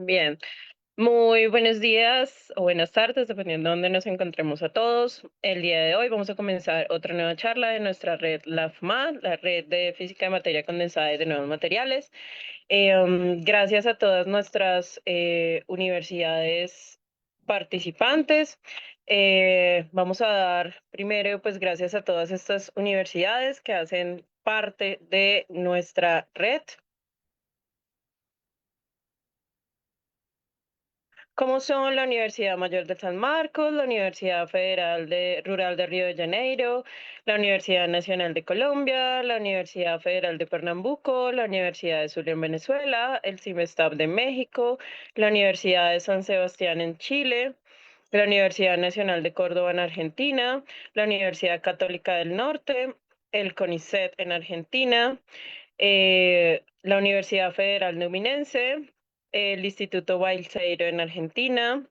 Bien, muy buenos días o buenas tardes, dependiendo de dónde nos encontremos a todos. El día de hoy vamos a comenzar otra nueva charla de nuestra red LAFMA, la red de física de materia condensada y de nuevos materiales. Gracias a todas nuestras universidades participantes. Vamos a dar primero, pues gracias a todas estas universidades que hacen parte de nuestra red. Como son la Universidad Mayor de San Marcos, la Universidad Rural de Río de Janeiro, la Universidad Nacional de Colombia, la Universidad Federal de Pernambuco, la Universidad de Zulia en Venezuela, el CIMESTAP de México, la Universidad de San Sebastián en Chile, la Universidad Nacional de Córdoba en Argentina, la Universidad Católica del Norte, el CONICET en Argentina, la Universidad Federal Numinense, el Instituto Balseiro en Argentina,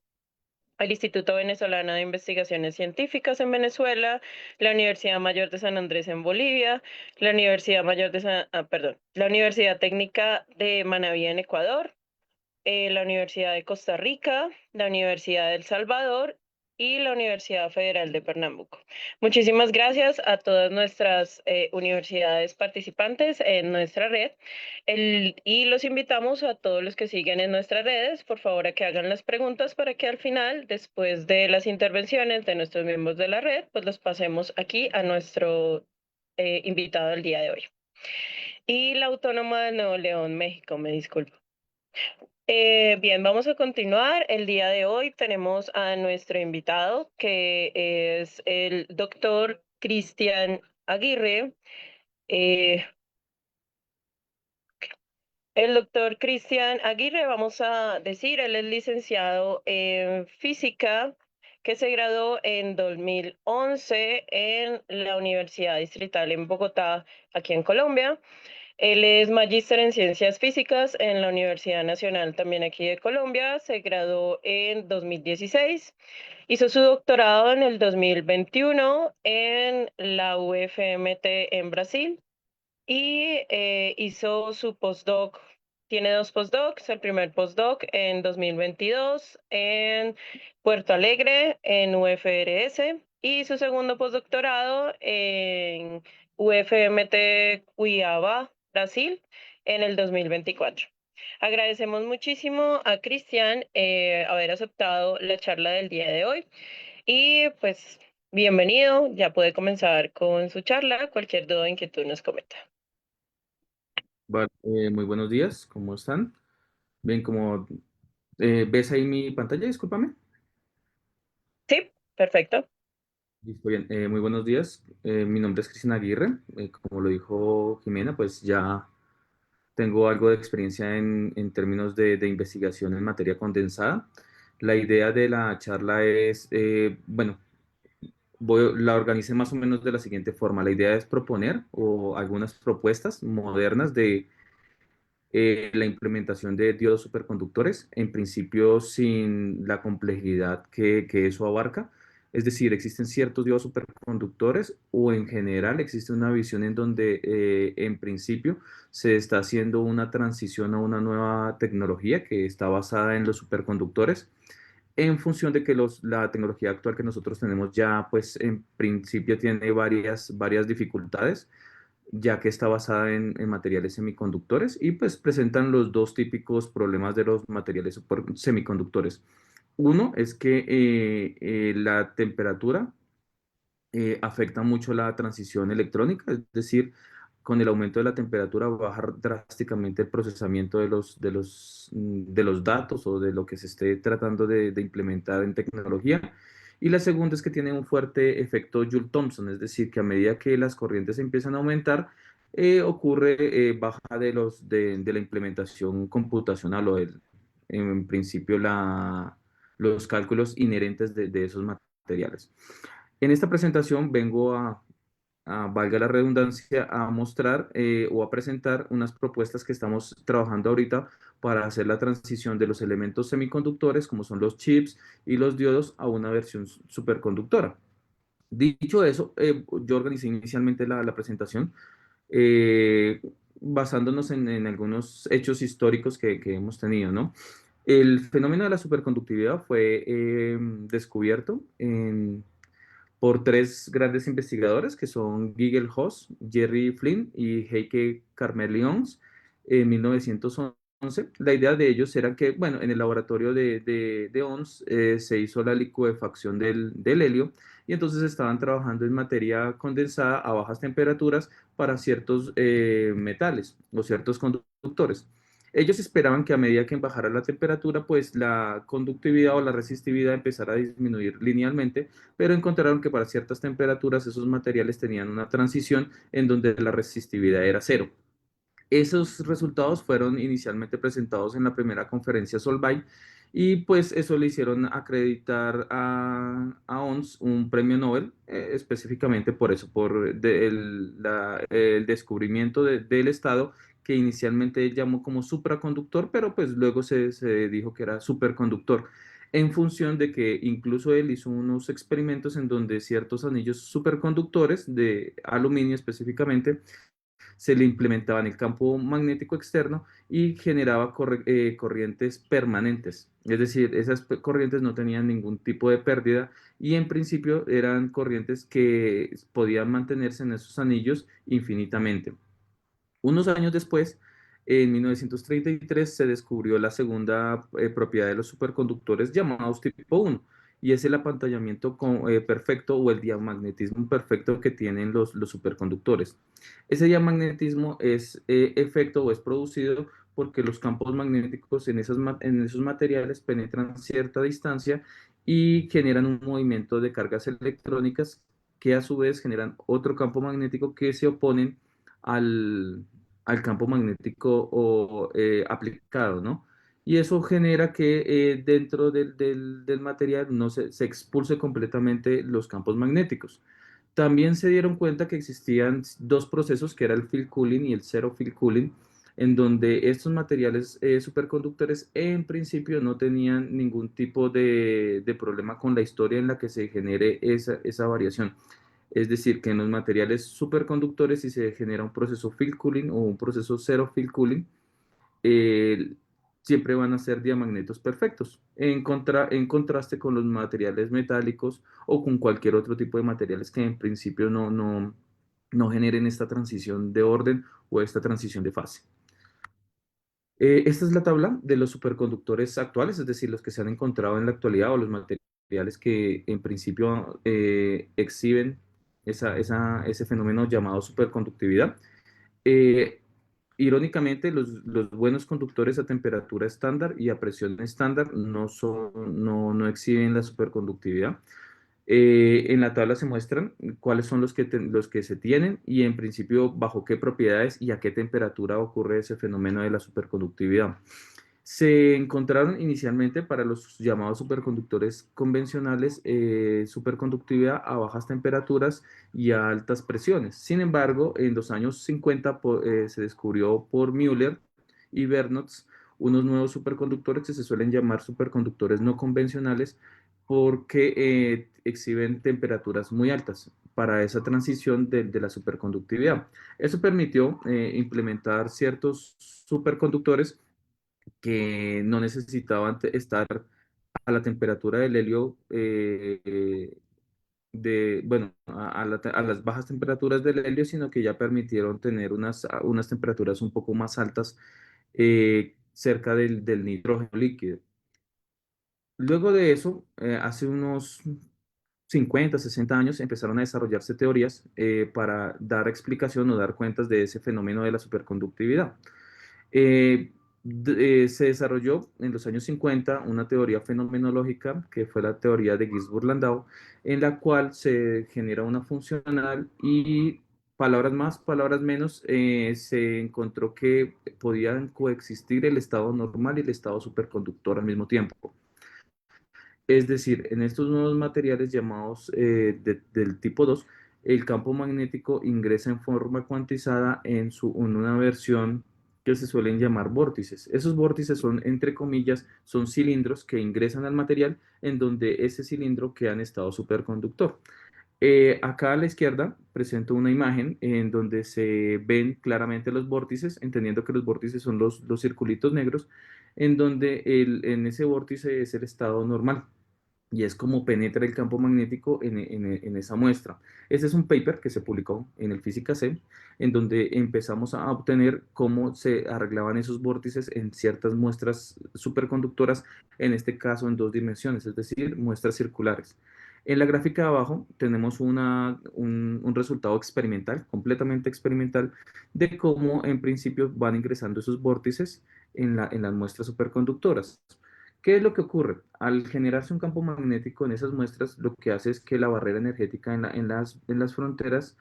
el Instituto Venezolano de Investigaciones Científicas en Venezuela, la Universidad Mayor de San Andrés en Bolivia, la Universidad Técnica de Manabí en Ecuador, la Universidad de Costa Rica, la Universidad de El Salvador y la Universidad Federal de Pernambuco. Muchísimas gracias a todas nuestras universidades participantes en nuestra red y los invitamos a todos los que siguen en nuestras redes, por favor, a que hagan las preguntas para que al final, después de las intervenciones de nuestros miembros de la red, pues los pasemos aquí a nuestro invitado del día de hoy. Y la Autónoma de Nuevo León, México, me disculpo. Bien, vamos a continuar. El día de hoy tenemos a nuestro invitado, que es el doctor Cristian Aguirre. Eh, el doctor Cristian Aguirre, vamos a decir, él es licenciado en física, que se graduó en 2011 en la Universidad Distrital en Bogotá, aquí en Colombia. Él es magíster en ciencias físicas en la Universidad Nacional, también aquí de Colombia. Se graduó en 2016. Hizo su doctorado en el 2021 en la UFMT en Brasil y hizo su postdoc. Tiene dos postdocs, el primer postdoc en 2022 en Puerto Alegre, en UFRS, y su segundo postdoctorado en UFMT Cuiabá, Brasil, en el 2024. Agradecemos muchísimo a Cristian haber aceptado la charla del día de hoy y pues bienvenido, ya puede comenzar con su charla, cualquier duda o inquietud nos comenta. Vale, muy buenos días, ¿cómo están? Bien, como ves ahí mi pantalla, discúlpame. Sí, perfecto. Listo, bien, muy buenos días. Mi nombre es Cristian Aguirre. Como lo dijo Jimena, pues ya tengo algo de experiencia en términos de investigación en materia condensada. La idea de la charla es, bueno, la organicé más o menos de la siguiente forma. La idea es proponer o algunas propuestas modernas de la implementación de diodos superconductores, en principio sin la complejidad que eso abarca. Es decir, existen ciertos diodos superconductores o en general existe una visión en donde en principio se está haciendo una transición a una nueva tecnología que está basada en los superconductores en función de que la tecnología actual que nosotros tenemos ya pues en principio tiene varias dificultades ya que está basada en materiales semiconductores y pues presentan los dos típicos problemas de los materiales semiconductores. Uno es que la temperatura afecta mucho la transición electrónica, es decir, con el aumento de la temperatura baja drásticamente el procesamiento de los datos o de lo que se esté tratando de implementar en tecnología. Y la segunda es que tiene un fuerte efecto Joule-Thomson, es decir, que a medida que las corrientes empiezan a aumentar, ocurre baja de la implementación computacional en principio los cálculos inherentes de esos materiales. En esta presentación vengo valga la redundancia, a mostrar o a presentar unas propuestas que estamos trabajando ahorita para hacer la transición de los elementos semiconductores, como son los chips y los diodos, a una versión superconductora. Dicho eso, yo organicé inicialmente la presentación eh, basándonos en algunos hechos históricos que hemos tenido, ¿no? El fenómeno de la superconductividad fue descubierto por tres grandes investigadores que son Gigel Haas, Jerry Flynn y Heike Karmel-Lyons en 1911. La idea de ellos era que, bueno, en el laboratorio de ONS se hizo la licuefacción del helio y entonces estaban trabajando en materia condensada a bajas temperaturas para ciertos metales o ciertos conductores. Ellos esperaban que a medida que bajara la temperatura, pues la conductividad o la resistividad empezara a disminuir linealmente, pero encontraron que para ciertas temperaturas esos materiales tenían una transición en donde la resistividad era cero. Esos resultados fueron inicialmente presentados en la primera conferencia Solvay y pues eso le hicieron acreditar a ONS un premio Nobel, específicamente por eso, por el descubrimiento del estado que inicialmente él llamó como supraconductor, pero pues luego se dijo que era superconductor, en función de que incluso él hizo unos experimentos en donde ciertos anillos superconductores de aluminio específicamente se le implementaba en el campo magnético externo y generaba corrientes permanentes. Es decir, esas corrientes no tenían ningún tipo de pérdida y en principio eran corrientes que podían mantenerse en esos anillos infinitamente. Unos años después, en 1933, se descubrió la segunda propiedad de los superconductores llamados tipo 1, y es el apantallamiento perfecto o el diamagnetismo perfecto que tienen los superconductores. Ese diamagnetismo es efecto o es producido porque los campos magnéticos en esos materiales penetran cierta distancia y generan un movimiento de cargas electrónicas que a su vez generan otro campo magnético que se oponen al, al campo magnético aplicado, ¿no? Y eso genera que dentro del material no se expulse completamente los campos magnéticos. También se dieron cuenta que existían dos procesos, que era el field cooling y el zero field cooling, en donde estos materiales superconductores en principio no tenían ningún tipo de problema con la historia en la que se genere esa variación. Es decir, que en los materiales superconductores, si se genera un proceso field cooling o un proceso zero field cooling, eh, siempre van a ser diamagnetos perfectos, en contraste con los materiales metálicos o con cualquier otro tipo de materiales que en principio no generen esta transición de orden o esta transición de fase. Esta es la tabla de los superconductores actuales, es decir, los que se han encontrado en la actualidad o los materiales que en principio exhiben ese fenómeno llamado superconductividad. Eh, Irónicamente, los buenos conductores a temperatura estándar y a presión estándar no exhiben la superconductividad. En la tabla se muestran cuáles son los que se tienen y en principio bajo qué propiedades y a qué temperatura ocurre ese fenómeno de la superconductividad. Se encontraron inicialmente para los llamados superconductores convencionales superconductividad a bajas temperaturas y a altas presiones. Sin embargo, en los años 50 se descubrió por Müller y Bernots unos nuevos superconductores que se suelen llamar superconductores no convencionales porque exhiben temperaturas muy altas para esa transición de la superconductividad. Eso permitió implementar ciertos superconductores que no necesitaban estar a la temperatura del helio, bueno, a las bajas temperaturas del helio, sino que ya permitieron tener unas temperaturas un poco más altas cerca del nitrógeno líquido. Luego de eso, hace unos 50, 60 años empezaron a desarrollarse teorías para dar explicación o dar cuentas de ese fenómeno de la superconductividad. Se desarrolló en los años 50 una teoría fenomenológica que fue la teoría de Ginzburg-Landau, en la cual se genera una funcional y palabras más, palabras menos, se encontró que podían coexistir el estado normal y el estado superconductor al mismo tiempo. Es decir, en estos nuevos materiales llamados del tipo 2, el campo magnético ingresa en forma cuantizada en una versión que se suelen llamar vórtices. Esos vórtices son, entre comillas, son cilindros que ingresan al material en donde ese cilindro queda en estado superconductor. Acá a la izquierda presento una imagen en donde se ven claramente los vórtices, entendiendo que los vórtices son los circulitos negros, en donde en ese vórtice es el estado normal y es como penetra el campo magnético en esa muestra. Este es un paper que se publicó en el Física C, en donde empezamos a obtener cómo se arreglaban esos vórtices en ciertas muestras superconductoras, en este caso en dos dimensiones, es decir, muestras circulares. En la gráfica de abajo tenemos un resultado experimental, completamente experimental, de cómo en principio van ingresando esos vórtices en las muestras superconductoras. ¿Qué es lo que ocurre? Al generarse un campo magnético en esas muestras, lo que hace es que la barrera energética en las fronteras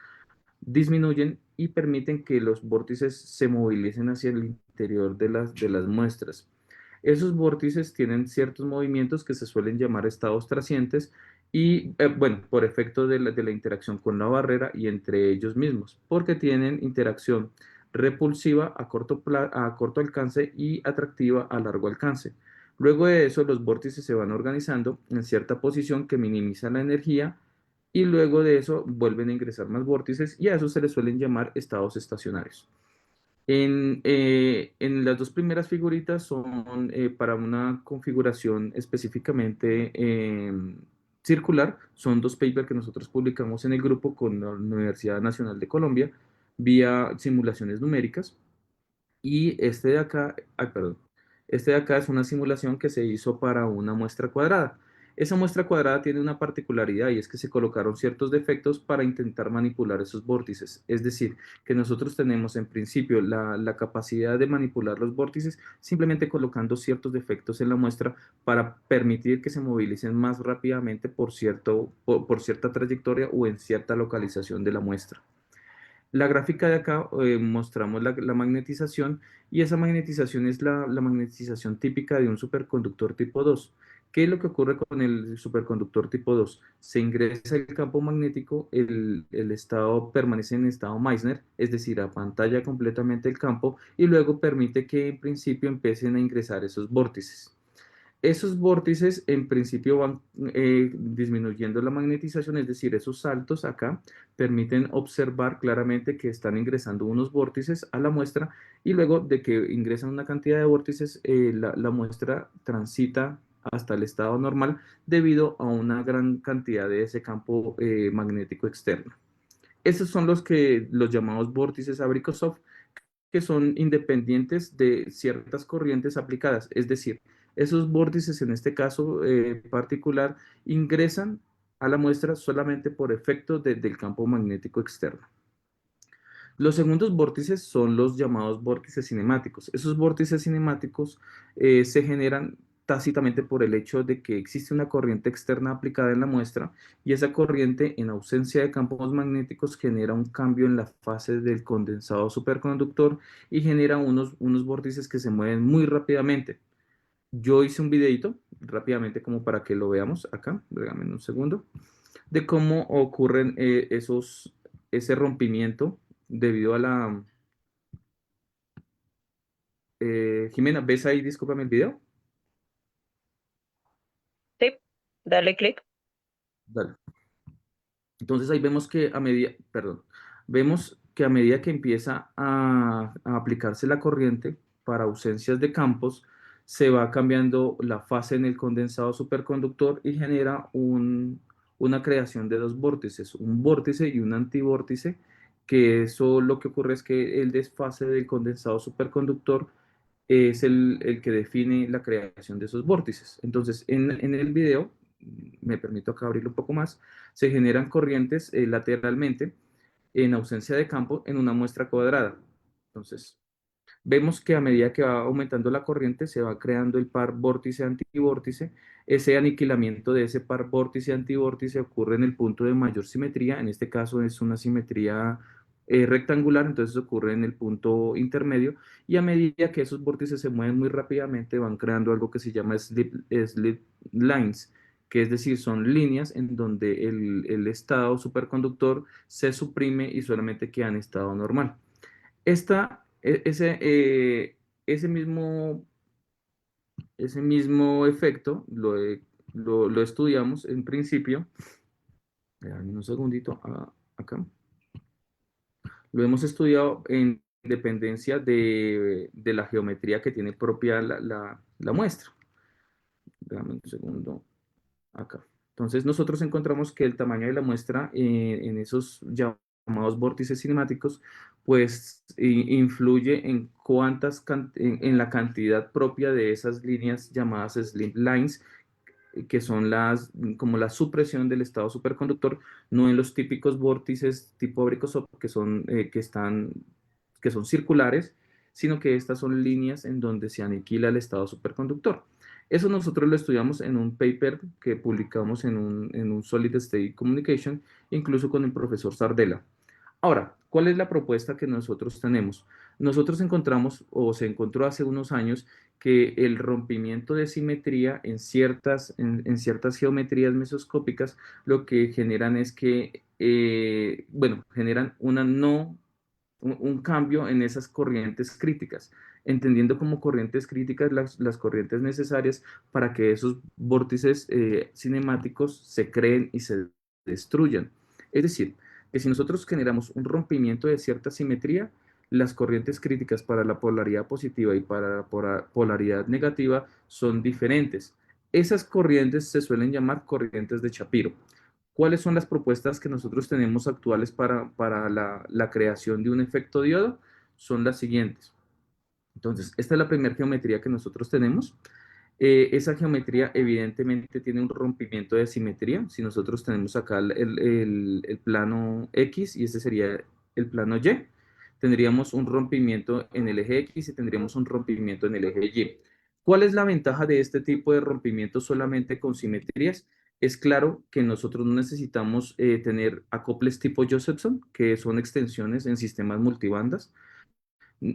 disminuyen y permiten que los vórtices se movilicen hacia el interior de las muestras. Esos vórtices tienen ciertos movimientos que se suelen llamar estados trascientes y, bueno, por efecto de la interacción con la barrera y entre ellos mismos, porque tienen interacción repulsiva a corto alcance y atractiva a largo alcance. Luego de eso, los vórtices se van organizando en cierta posición que minimiza la energía y luego de eso vuelven a ingresar más vórtices y a eso se les suelen llamar estados estacionarios. En las dos primeras figuritas son para una configuración específicamente circular. Son dos papers que nosotros publicamos en el grupo con la Universidad Nacional de Colombia vía simulaciones numéricas. Y este de acá, ay, perdón, este de acá es una simulación que se hizo para una muestra cuadrada. Esa muestra cuadrada tiene una particularidad y es que se colocaron ciertos defectos para intentar manipular esos vórtices. Es decir, que nosotros tenemos en principio la capacidad de manipular los vórtices simplemente colocando ciertos defectos en la muestra para permitir que se movilicen más rápidamente por cierta trayectoria o en cierta localización de la muestra. La gráfica de acá mostramos la magnetización y esa magnetización es la magnetización típica de un superconductor tipo 2. ¿Qué es lo que ocurre con el superconductor tipo 2? Se ingresa el campo magnético, el estado permanece en estado Meissner, es decir, apantalla completamente el campo y luego permite que en principio empiecen a ingresar esos vórtices. Esos vórtices en principio van disminuyendo la magnetización, es decir, esos saltos acá permiten observar claramente que están ingresando unos vórtices a la muestra y luego de que ingresan una cantidad de vórtices, la muestra transita hasta el estado normal debido a una gran cantidad de ese campo magnético externo. Esos son los llamados vórtices Abrikosov, que son independientes de ciertas corrientes aplicadas. Es decir, esos vórtices en este caso particular ingresan a la muestra solamente por efecto del campo magnético externo. Los segundos vórtices son los llamados vórtices cinemáticos. Esos vórtices cinemáticos se generan tácitamente por el hecho de que existe una corriente externa aplicada en la muestra y esa corriente, en ausencia de campos magnéticos, genera un cambio en la fase del condensado superconductor y genera unos vórtices que se mueven muy rápidamente. Yo hice un videito rápidamente como para que lo veamos acá, déjame un segundo, de cómo ocurren ese rompimiento debido a Jimena, ¿ves ahí, discúlpame el video? Sí, dale clic. Dale. Entonces ahí vemos que vemos que a medida que empieza a aplicarse la corriente para ausencias de campos, se va cambiando la fase en el condensado superconductor y genera una creación de dos vórtices, un vórtice y un antivórtice, que eso lo que ocurre es que el desfase del condensado superconductor es el que define la creación de esos vórtices. Entonces, en el video, me permito acá abrirlo un poco más, se generan corrientes lateralmente en ausencia de campo en una muestra cuadrada. Entonces, vemos que a medida que va aumentando la corriente, se va creando el par vórtice-antivórtice. Ese aniquilamiento de ese par vórtice-antivórtice ocurre en el punto de mayor simetría. En este caso es una simetría rectangular, entonces ocurre en el punto intermedio. Y a medida que esos vórtices se mueven muy rápidamente, van creando algo que se llama slip lines, que es decir, son líneas en donde el estado superconductor se suprime y solamente queda en estado normal. Ese mismo efecto lo estudiamos en principio. Dame un segundito acá. Lo hemos estudiado en dependencia de la geometría que tiene propia la muestra. Dame un segundo acá. Entonces nosotros encontramos que el tamaño de la muestra en esos llamados vórtices cinemáticos, pues influye en en la cantidad propia de esas líneas llamadas slim lines, que son como la supresión del estado superconductor, no en los típicos vórtices tipo Abrikosov, que son circulares, sino que estas son líneas en donde se aniquila el estado superconductor. Eso nosotros lo estudiamos en un paper que publicamos en un Solid State Communication, incluso con el profesor Sardella. Ahora, ¿cuál es la propuesta que nosotros tenemos? Nosotros encontramos, o se encontró hace unos años, que el rompimiento de simetría en ciertas geometrías mesoscópicas lo que generan es que, bueno, generan un cambio en esas corrientes críticas, entendiendo como corrientes críticas las corrientes necesarias para que esos vórtices cinemáticos se creen y se destruyan. Es decir, que si nosotros generamos un rompimiento de cierta simetría, las corrientes críticas para la polaridad positiva y para la polaridad negativa son diferentes. Esas corrientes se suelen llamar corrientes de Shapiro. ¿Cuáles son las propuestas que nosotros tenemos actuales para la creación de un efecto diodo? Son las siguientes. Entonces, esta es la primera geometría que nosotros tenemos. Esa geometría evidentemente tiene un rompimiento de simetría. Si nosotros tenemos acá el plano X y ese sería el plano Y, tendríamos un rompimiento en el eje X y tendríamos un rompimiento en el eje Y. ¿Cuál es la ventaja de este tipo de rompimiento solamente con simetrías? Es claro que nosotros no necesitamos tener acoples tipo Josephson, que son extensiones en sistemas multibandas.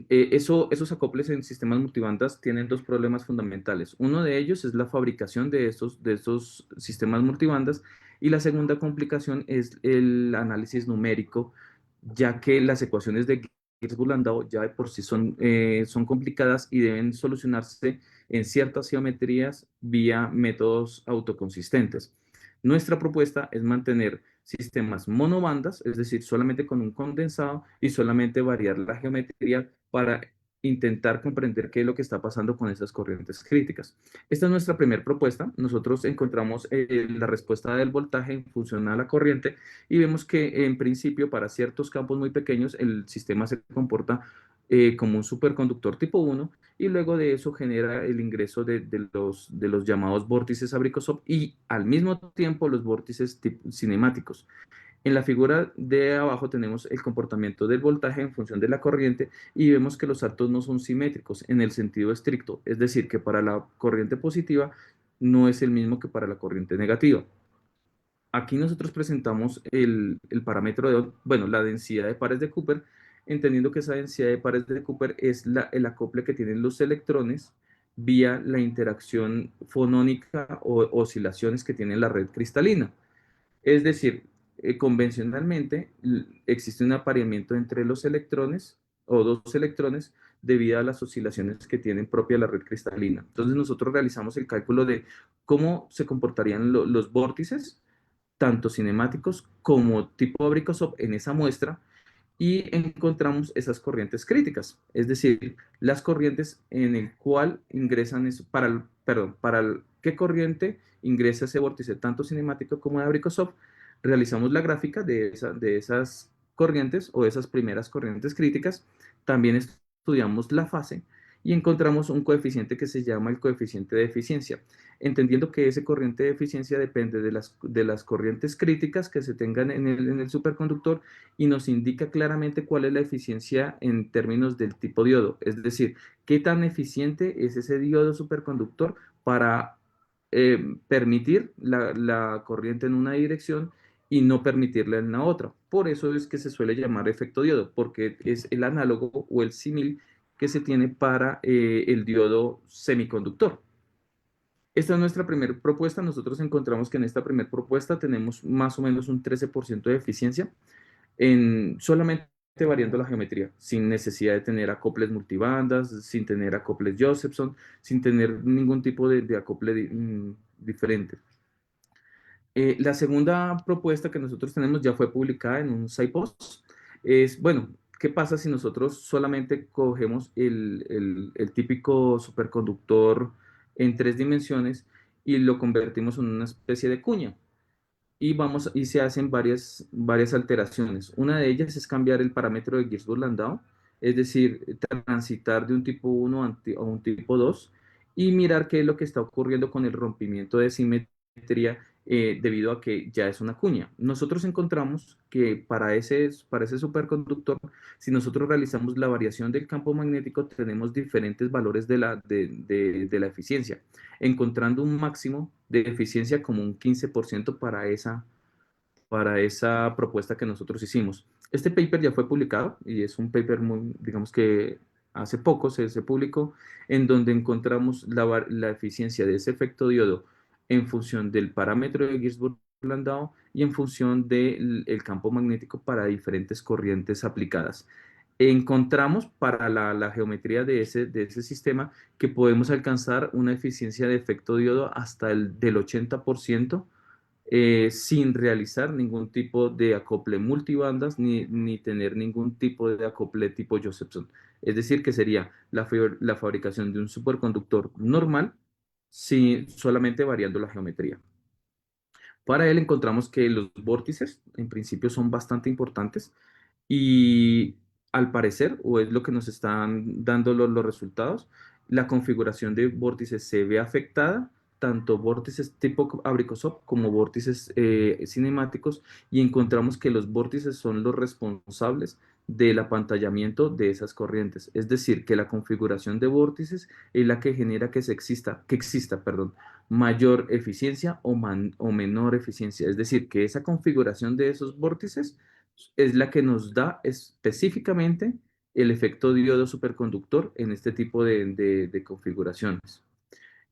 Esos acoples en sistemas multibandas tienen dos problemas fundamentales. Uno de ellos es la fabricación de estos sistemas multibandas y la segunda complicación es el análisis numérico, ya que las ecuaciones de Gibbs-Landau ya de por sí son complicadas y deben solucionarse en ciertas geometrías vía métodos autoconsistentes. Nuestra propuesta es mantener sistemas monobandas, es decir, solamente con un condensado y solamente variar la geometría para intentar comprender qué es lo que está pasando con esas corrientes críticas. Esta es nuestra primera propuesta. Nosotros encontramos la respuesta del voltaje en función a la corriente y vemos que en principio para ciertos campos muy pequeños el sistema se comporta como un superconductor tipo 1 y luego de eso genera el ingreso de los llamados vórtices Abrikosov y al mismo tiempo los vórtices cinemáticos. En la figura de abajo tenemos el comportamiento del voltaje en función de la corriente y vemos que los saltos no son simétricos en el sentido estricto, es decir, que para la corriente positiva no es el mismo que para la corriente negativa. Aquí nosotros presentamos el parámetro de, bueno, la densidad de pares de Cooper, entendiendo que esa densidad de pares de Cooper es el acople que tienen los electrones vía la interacción fonónica o oscilaciones que tiene la red cristalina. Es decir, convencionalmente existe un apareamiento entre los electrones o dos electrones debido a las oscilaciones que tienen propia la red cristalina. Entonces nosotros realizamos el cálculo de cómo se comportarían los vórtices, tanto cinemáticos como tipo Abrikosov en esa muestra y encontramos esas corrientes críticas, es decir, las corrientes en el cual ingresan eso, perdón, qué corriente ingresa ese vórtice tanto cinemático como de Abrikosov. Realizamos la gráfica de esas corrientes o de esas primeras corrientes críticas. También estudiamos la fase y encontramos un coeficiente que se llama el coeficiente de eficiencia, entendiendo que ese corriente de eficiencia depende de las corrientes críticas que se tengan en el superconductor y nos indica claramente cuál es la eficiencia en términos del tipo diodo, es decir, qué tan eficiente es ese diodo superconductor para permitir la corriente en una dirección y no permitirla en la otra. Por eso es que se suele llamar efecto diodo, porque es el análogo o el símil que se tiene para el diodo semiconductor. Esta es nuestra primera propuesta. Nosotros encontramos que en esta primera propuesta tenemos más o menos un 13% de eficiencia en solamente variando la geometría, sin necesidad de tener acoples multibandas, sin tener acoples Josephson, sin tener ningún tipo de acople diferente. La segunda propuesta que nosotros tenemos ya fue publicada en un SciPost. Es, bueno, ¿qué pasa si nosotros solamente cogemos el típico superconductor en 3 dimensiones y lo convertimos en una especie de cuña. Y se hacen varias alteraciones. Una de ellas es cambiar el parámetro de Gilles-Landau, es decir, transitar de un tipo 1 a un tipo 2 y mirar qué es lo que está ocurriendo con el rompimiento de simetría debido a que ya es una cuña. Nosotros encontramos que para ese superconductor, si nosotros realizamos la variación del campo magnético, tenemos diferentes valores de la eficiencia, encontrando un máximo de eficiencia como un 15% para esa propuesta que nosotros hicimos. Este paper ya fue publicado y es un paper muy, digamos que hace poco se publicó, en donde encontramos la eficiencia de ese efecto diodo en función del parámetro de Gilles-Landau y en función del campo magnético para diferentes corrientes aplicadas. Encontramos para la geometría de ese sistema que podemos alcanzar una eficiencia de efecto diodo hasta del 80%, sin realizar ningún tipo de acople multibandas ni tener ningún tipo de acople tipo Josephson. Es decir, que sería la fabricación de un superconductor normal, solamente variando la geometría. Para él encontramos que los vórtices en principio son bastante importantes y al parecer, o es lo que nos están dando los resultados, la configuración de vórtices se ve afectada, tanto vórtices tipo Abrikosov como vórtices cinemáticos, y encontramos que los vórtices son los responsables del apantallamiento de esas corrientes. Es decir, que la configuración de vórtices es la que genera que exista, perdón, mayor eficiencia o menor eficiencia. Es decir, que esa configuración de esos vórtices es la que nos da específicamente el efecto diodo superconductor en este tipo de configuraciones.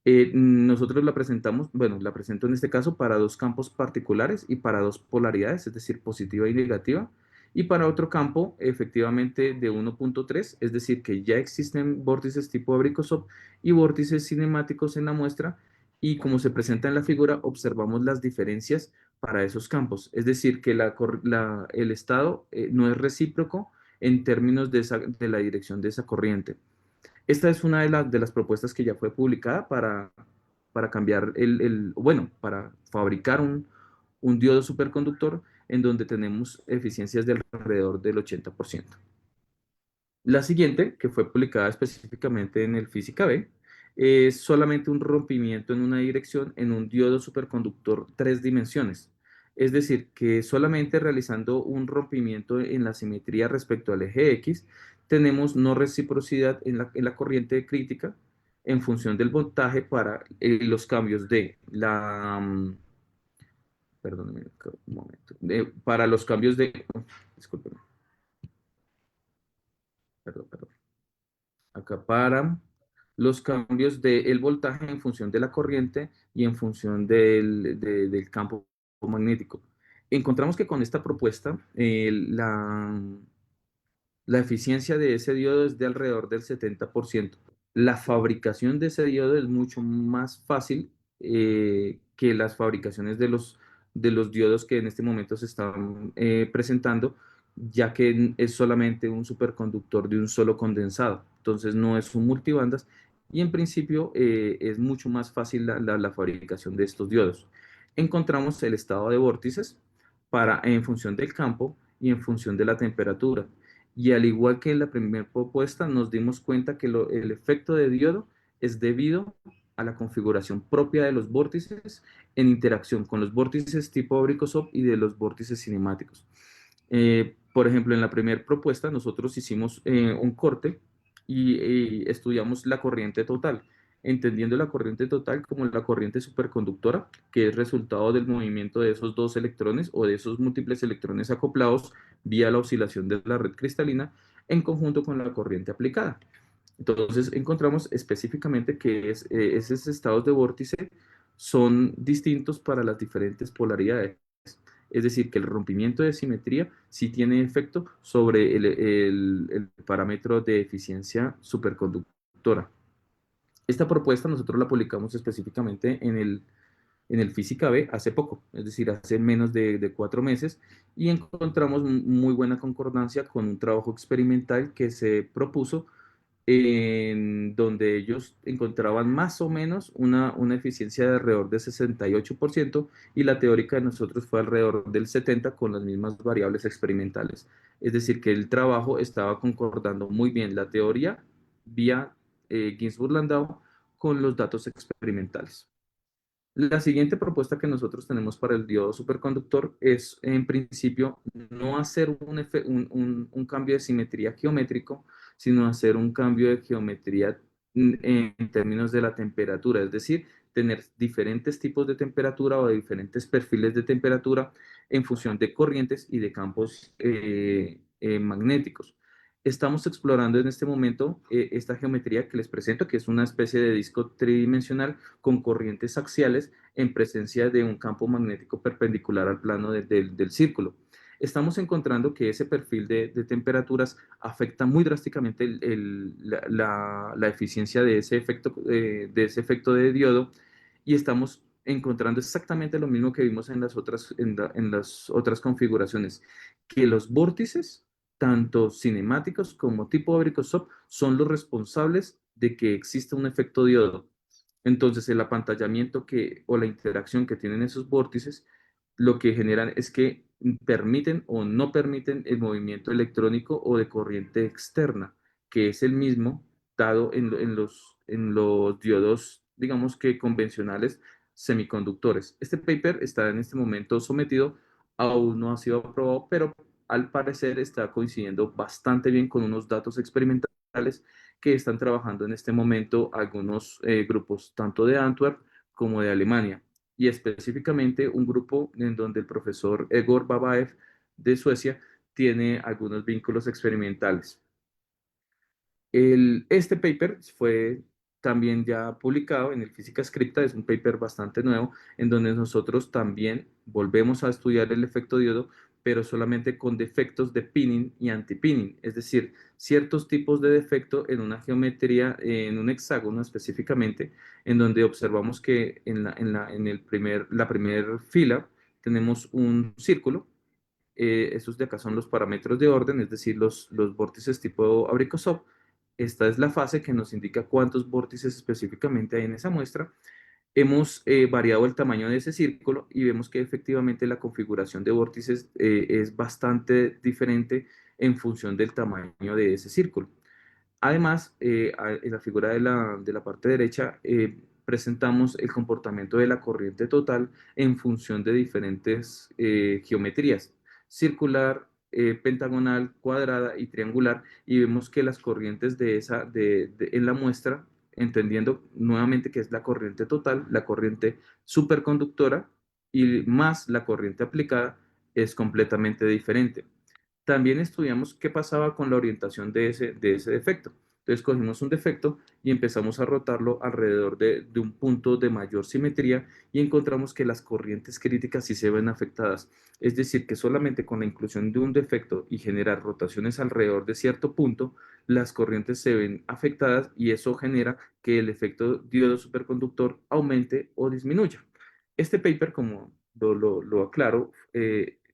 Nosotros la presentamos, bueno, la presento en este caso para dos campos particulares y para dos polaridades, es decir, positiva y negativa, y para otro campo, efectivamente, de 1.3, es decir, que ya existen vórtices tipo Abrikosov y vórtices cinemáticos en la muestra, y como se presenta en la figura, observamos las diferencias para esos campos, es decir, que el estado no es recíproco en términos de la dirección de esa corriente. Esta es una de las propuestas que ya fue publicada para cambiar bueno, para fabricar un diodo superconductor en donde tenemos eficiencias de alrededor del 80%. La siguiente, que fue publicada específicamente en el Física B, es solamente un rompimiento en una dirección en un diodo superconductor 3 dimensiones. Es decir, que solamente realizando un rompimiento en la simetría respecto al eje X, tenemos no reciprocidad en la corriente crítica en función del voltaje para los cambios perdónenme un momento, para los cambios discúlpenme, perdón, acá para los cambios del voltaje en función de la corriente y en función del campo magnético. Encontramos que con esta propuesta la eficiencia de ese diodo es de alrededor del 70%. La fabricación de ese diodo es mucho más fácil que las fabricaciones de los diodos que en este momento se están presentando, ya que es solamente un superconductor de un solo condensado. Entonces no es un multibandas y en principio es mucho más fácil la fabricación de estos diodos. Encontramos el estado de vórtices en función del campo y en función de la temperatura. Y al igual que en la primera propuesta, nos dimos cuenta que el efecto de diodo es debido a la configuración propia de los vórtices en interacción con los vórtices tipo Abrikosov y de los vórtices cinemáticos. Por ejemplo, en la primera propuesta nosotros hicimos un corte y estudiamos la corriente total, entendiendo la corriente total como la corriente superconductora, que es resultado del movimiento de esos dos electrones o de esos múltiples electrones acoplados vía la oscilación de la red cristalina en conjunto con la corriente aplicada. Entonces encontramos específicamente que esos estados de vórtice son distintos para las diferentes polaridades. Es decir, que el rompimiento de simetría sí tiene efecto sobre el parámetro de eficiencia superconductora. Esta propuesta nosotros la publicamos específicamente en el Física B hace poco, es decir, hace menos de 4 meses, y encontramos muy buena concordancia con un trabajo experimental que se propuso en donde ellos encontraban más o menos una eficiencia de alrededor de 68% y la teórica de nosotros fue alrededor del 70% con las mismas variables experimentales. Es decir, que el trabajo estaba concordando muy bien la teoría vía Ginzburg-Landau con los datos experimentales. La siguiente propuesta que nosotros tenemos para el diodo superconductor es, en principio, no hacer un cambio de simetría geométrico, sino hacer un cambio de geometría en términos de la temperatura, es decir, tener diferentes tipos de temperatura o diferentes perfiles de temperatura en función de corrientes y de campos magnéticos. Estamos explorando en este momento esta geometría que les presento, que es una especie de disco tridimensional con corrientes axiales en presencia de un campo magnético perpendicular al plano del círculo. Estamos encontrando que ese perfil de temperaturas afecta muy drásticamente la eficiencia de ese efecto de diodo y estamos encontrando exactamente lo mismo que vimos en las otras configuraciones, que los vórtices, tanto cinemáticos como tipo Abrikosov, son los responsables de que exista un efecto diodo. Entonces, el apantallamiento o la interacción que tienen esos vórtices, lo que generan es que permiten o no permiten el movimiento electrónico o de corriente externa, que es el mismo dado en los diodos, digamos que convencionales semiconductores. Este paper está en este momento sometido, aún no ha sido aprobado, pero al parecer está coincidiendo bastante bien con unos datos experimentales que están trabajando en este momento algunos grupos tanto de Antwerp como de Alemania, y específicamente un grupo en donde el profesor Egor Babaev de Suecia tiene algunos vínculos experimentales. Este paper fue también ya publicado en el Física Scripta, es un paper bastante nuevo, en donde nosotros también volvemos a estudiar el efecto diodo, pero solamente con defectos de pinning y anti-pinning, es decir, ciertos tipos de defecto en una geometría, en un hexágono específicamente, en donde observamos que la primera fila tenemos un círculo. Estos de acá son los parámetros de orden, es decir, los vórtices tipo Abrikosov. Esta es la fase que nos indica cuántos vórtices específicamente hay en esa muestra. Hemos variado el tamaño de ese círculo y vemos que efectivamente la configuración de vórtices es bastante diferente en función del tamaño de ese círculo. Además, en la figura de la parte derecha, presentamos el comportamiento de la corriente total en función de diferentes geometrías: circular, pentagonal, cuadrada y triangular, y vemos que las corrientes en la muestra, entendiendo nuevamente que es la corriente total, la corriente superconductora y más la corriente aplicada, es completamente diferente. También estudiamos qué pasaba con la orientación de ese defecto. Entonces cogimos un defecto y empezamos a rotarlo alrededor de un punto de mayor simetría y encontramos que las corrientes críticas sí se ven afectadas. Es decir, que solamente con la inclusión de un defecto y generar rotaciones alrededor de cierto punto, las corrientes se ven afectadas y eso genera que el efecto diodo superconductor aumente o disminuya. Este paper, como lo aclaro,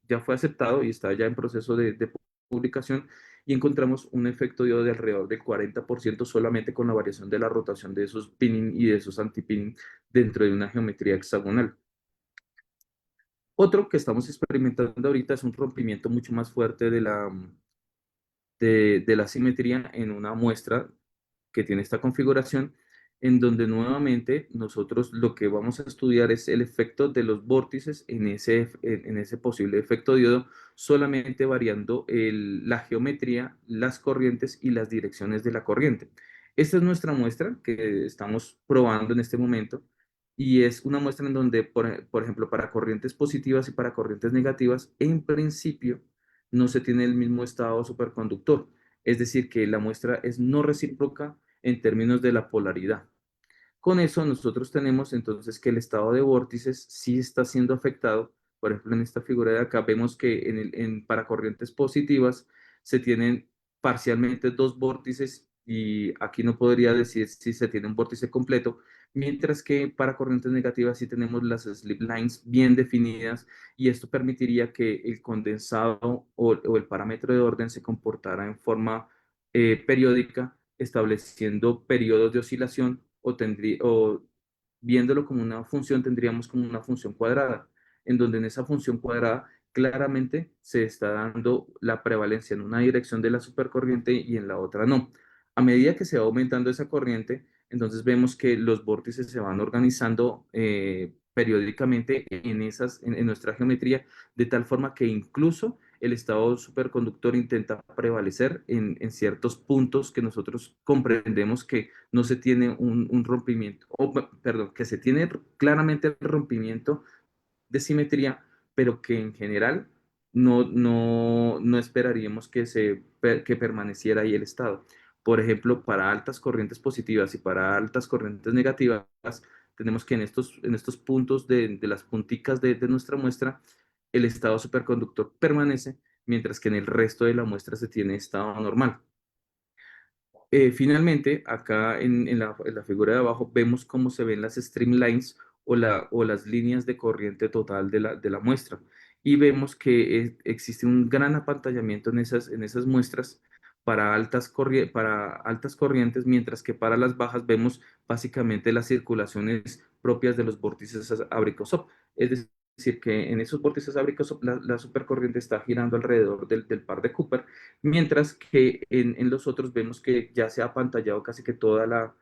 ya fue aceptado y está ya en proceso de publicación, y encontramos un efecto diodo de alrededor del 40% solamente con la variación de la rotación de esos pinning y de esos anti-pinning dentro de una geometría hexagonal. Otro que estamos experimentando ahorita es un rompimiento mucho más fuerte de la simetría en una muestra que tiene esta configuración, en donde nuevamente nosotros lo que vamos a estudiar es el efecto de los vórtices en ese posible efecto diodo, solamente variando la geometría, las corrientes y las direcciones de la corriente. Esta es nuestra muestra que estamos probando en este momento, y es una muestra en donde, por ejemplo, para corrientes positivas y para corrientes negativas, en principio no se tiene el mismo estado superconductor. Es decir, que la muestra es no recíproca en términos de la polaridad. Con eso nosotros tenemos entonces que el estado de vórtices sí está siendo afectado. Por ejemplo, en esta figura de acá vemos que para corrientes positivas se tienen parcialmente dos vórtices, y aquí no podría decir si se tiene un vórtice completo, mientras que para corrientes negativas sí tenemos las slip lines bien definidas, y esto permitiría que el condensado o el parámetro de orden se comportara en forma periódica estableciendo periodos de oscilación o viéndolo como una función, tendríamos como una función cuadrada, en donde en esa función cuadrada claramente se está dando la prevalencia en una dirección de la supercorriente y en la otra no. A medida que se va aumentando esa corriente, entonces vemos que los vórtices se van organizando periódicamente en nuestra geometría, de tal forma que incluso el estado superconductor intenta prevalecer en ciertos puntos que nosotros comprendemos que no se tiene un rompimiento, o perdón, que se tiene claramente el rompimiento de simetría, pero que en general no esperaríamos que permaneciera ahí el estado. Por ejemplo, para altas corrientes positivas y para altas corrientes negativas, tenemos que en estos puntos de las punticas de nuestra muestra, el estado superconductor permanece, mientras que en el resto de la muestra se tiene estado normal. Finalmente, acá en la figura de abajo vemos cómo se ven las streamlines o las líneas de corriente total de la muestra. Y vemos que existe un gran apantallamiento en esas muestras para altas corrientes, mientras que para las bajas vemos básicamente las circulaciones propias de los vórtices Abrikosov. Es decir, que en esos vórtices Abrikosov la supercorriente está girando alrededor del par de Cooper, mientras que en los otros vemos que ya se ha apantallado casi que toda la,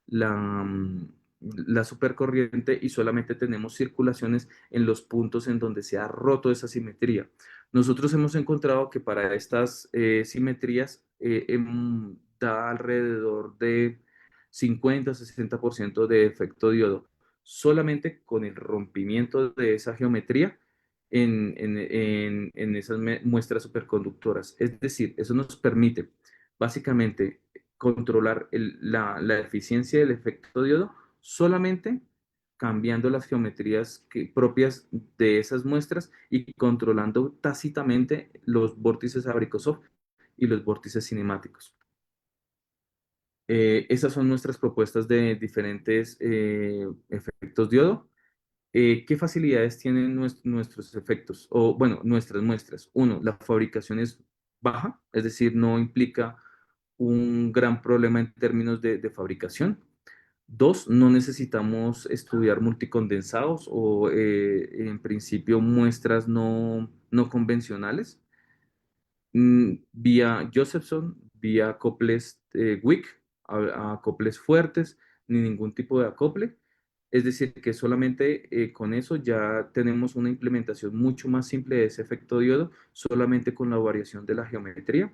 mm, la supercorriente y solamente tenemos circulaciones en los puntos en donde se ha roto esa simetría. Nosotros hemos encontrado que para estas simetrías da alrededor de 50-60% de efecto diodo, solamente con el rompimiento de esa geometría en esas muestras superconductoras. Es decir, eso nos permite básicamente controlar la eficiencia del efecto diodo solamente cambiando las geometrías propias de esas muestras y controlando tácitamente los vórtices Abrikosov y los vórtices cinemáticos. Esas son nuestras propuestas de diferentes efectos diodo. ¿Qué facilidades tienen nuestros efectos? O, bueno, nuestras muestras. Uno, la fabricación es baja, es decir, no implica un gran problema en términos de fabricación. Dos, no necesitamos estudiar multicondensados o, en principio, muestras no convencionales. Vía Josephson, vía acoples Wick, acoples fuertes, ni ningún tipo de acople. Es decir, que solamente con eso ya tenemos una implementación mucho más simple de ese efecto diodo, solamente con la variación de la geometría.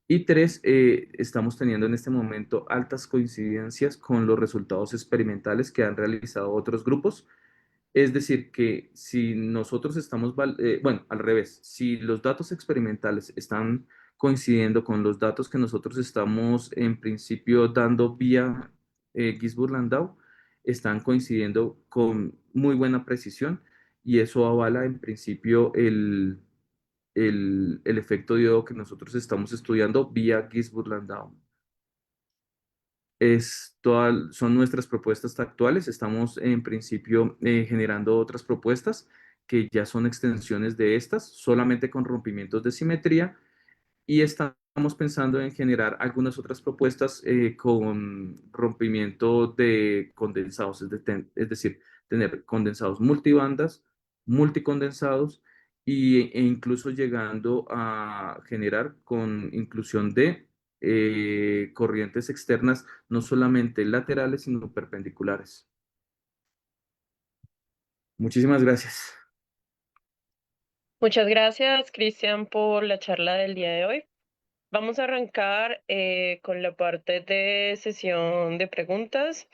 Y tres, estamos teniendo en este momento altas coincidencias con los resultados experimentales que han realizado otros grupos. Es decir, que si nosotros bueno, al revés, si los datos experimentales están coincidiendo con los datos que nosotros estamos en principio dando vía Gisburg-Landau, están coincidiendo con muy buena precisión y eso avala en principio el efecto diodo que nosotros estamos estudiando vía Gisburg-Landau. Son nuestras propuestas actuales. Estamos en principio generando otras propuestas que ya son extensiones de estas, solamente con rompimientos de simetría, y estamos pensando en generar algunas otras propuestas con rompimiento de condensados, es decir, tener condensados multibandas, multicondensados e incluso llegando a generar con inclusión de corrientes externas, no solamente laterales, sino perpendiculares. Muchísimas gracias. Muchas gracias, Cristian, por la charla del día de hoy. Vamos a arrancar con la parte de sesión de preguntas.